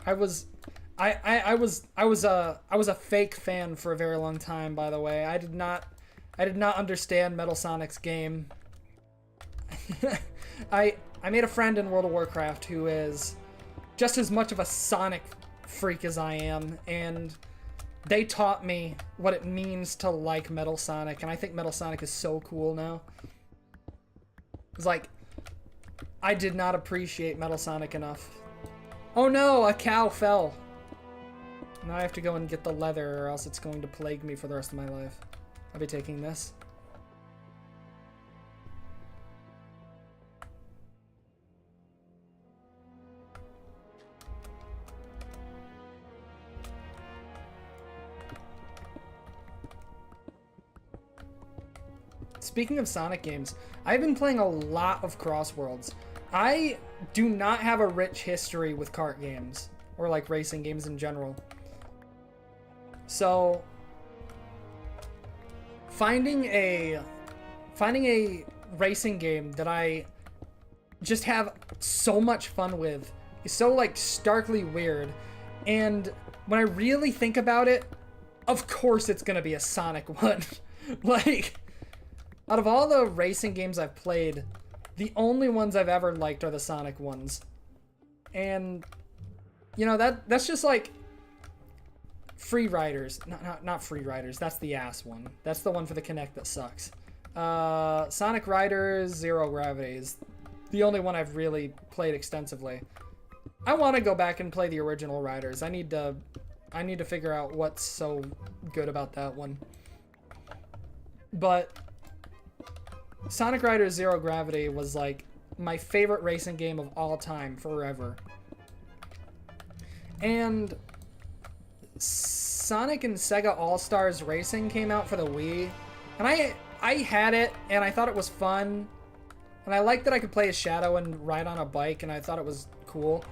I was a fake fan for a very long time, by the way. I did not understand Metal Sonic's game. I made a friend in World of Warcraft who is just as much of a Sonic freak as I am, and they taught me what it means to like Metal Sonic, and I think Metal Sonic is so cool now. It's like, I did not appreciate Metal Sonic enough. Oh no, a cow fell. Now I have to go and get the leather, or else it's going to plague me for the rest of my life. I'll be taking this. Speaking of Sonic games, I've been playing a lot of Crossworlds. I do not have a rich history with kart games, or like racing games in general. So finding a racing game that I just have so much fun with is so like starkly weird. And when I really think about it, of course it's gonna be a Sonic one. Like, out of all the racing games I've played, the only ones I've ever liked are the Sonic ones. And, you know, that's just like Free Riders. Not Free Riders, that's the ass one. That's the one for the Kinect that sucks. Sonic Riders Zero Gravity is the only one I've really played extensively. I want to go back and play the original Riders. I need to figure out what's so good about that one. But Sonic Riders Zero Gravity was like my favorite racing game of all time forever. And Sonic and Sega All-Stars Racing came out for the Wii. And I had it, and I thought it was fun. And I liked that I could play as Shadow and ride on a bike, and I thought it was cool.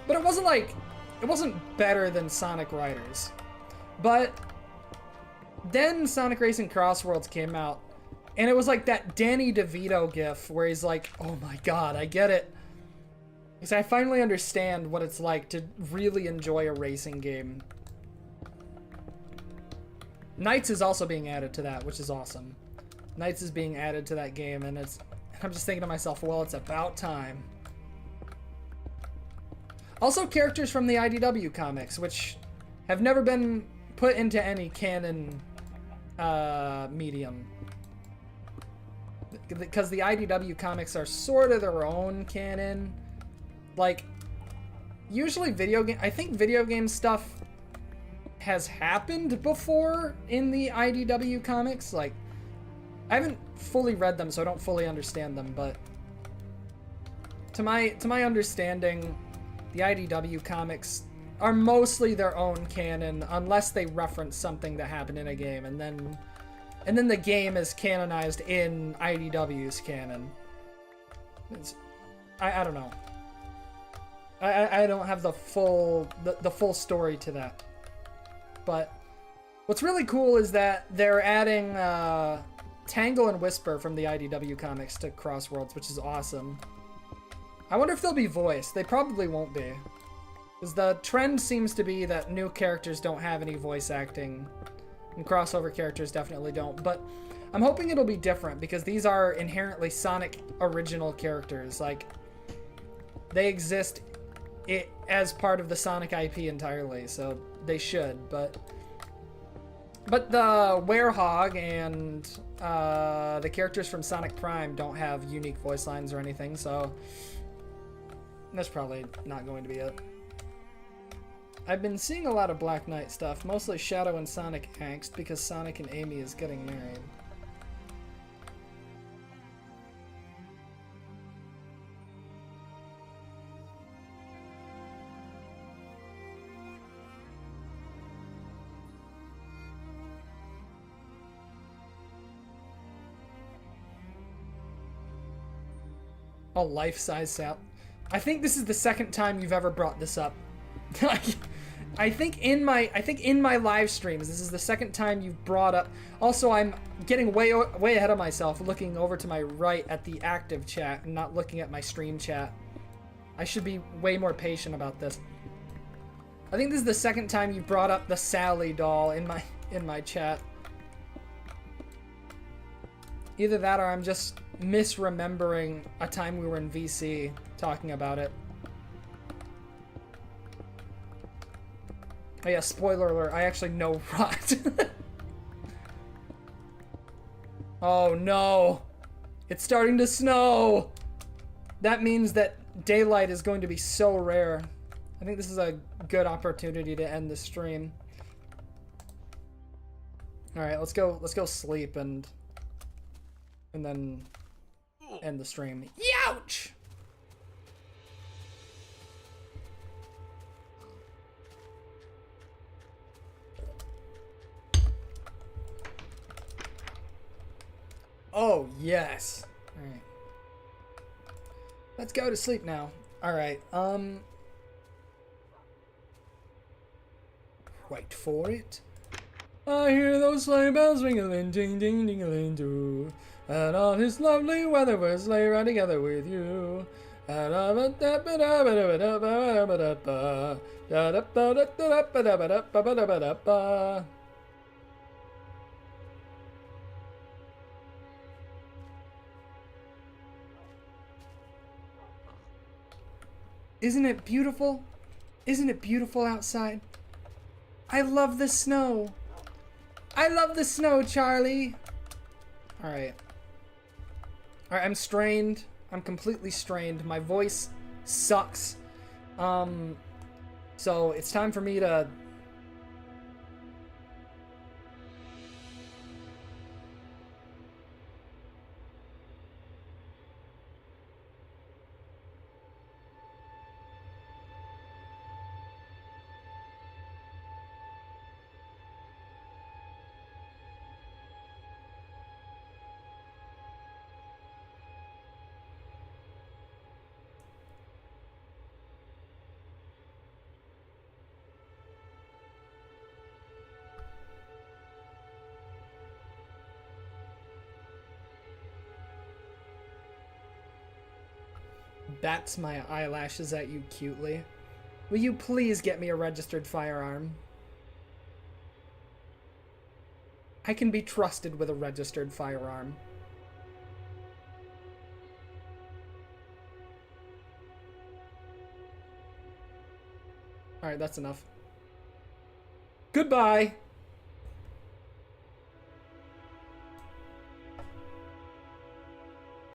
But it wasn't better than Sonic Riders. But then Sonic Racing Cross Worlds came out, and it was like that Danny DeVito gif where he's like, oh my god, I get it. Because I finally understand what it's like to really enjoy a racing game. Knights is also being added to that, which is awesome. Knights is being added to that game, and I'm just thinking to myself, well, it's about time. Also, characters from the IDW comics, which have never been put into any canon medium. Because the IDW comics are sort of their own canon. Like, usually I think video game stuff has happened before in the IDW comics. Like, I haven't fully read them, so I don't fully understand them, but to my understanding, the IDW comics are mostly their own canon unless they reference something that happened in a game, and then the game is canonized in IDW's canon. I don't know. I don't have the full story to that. But what's really cool is that they're adding Tangle and Whisper from the IDW comics to Cross Worlds, which is awesome. I wonder if they'll be voiced. They probably won't be. Because the trend seems to be that new characters don't have any voice acting. And crossover characters definitely don't. But I'm hoping it'll be different, because these are inherently Sonic original characters. Like, they exist as part of the Sonic IP entirely, so they should. But the Werehog and the characters from Sonic Prime don't have unique voice lines or anything, so that's probably not going to be it. I've been seeing a lot of Black Knight stuff, mostly Shadow and Sonic angst, because Sonic and Amy is getting married. A life-size sap. I think this is the second time you've ever brought this up. I think in my live streams, this is the second time you've brought up. Also, I'm getting way ahead of myself, looking over to my right at the active chat and not looking at my stream chat. I should be way more patient about this. I think this is the second time you've brought up the Sally doll in my chat. Either that, or I'm just misremembering a time we were in VC talking about it. Oh yeah, spoiler alert, I actually know Rot. Oh no! It's starting to snow! That means that daylight is going to be so rare. I think this is a good opportunity to end the stream. Alright, let's go sleep and then end the stream. Youch! Oh, yes. Alright. Let's go to sleep now. Alright, wait for it. I hear those sleigh bells ring-a-ling, ding-ding, ding-a-ling, doo. And on this lovely weather, we'll sleigh ride together with you. Isn't it beautiful? Isn't it beautiful outside? I love the snow. I love the snow, Charlie. Alright. Alright, I'm strained. I'm completely strained. My voice sucks. So it's time for me to bats my eyelashes at you cutely. Will you please get me a registered firearm? I can be trusted with a registered firearm. Alright, that's enough. Goodbye!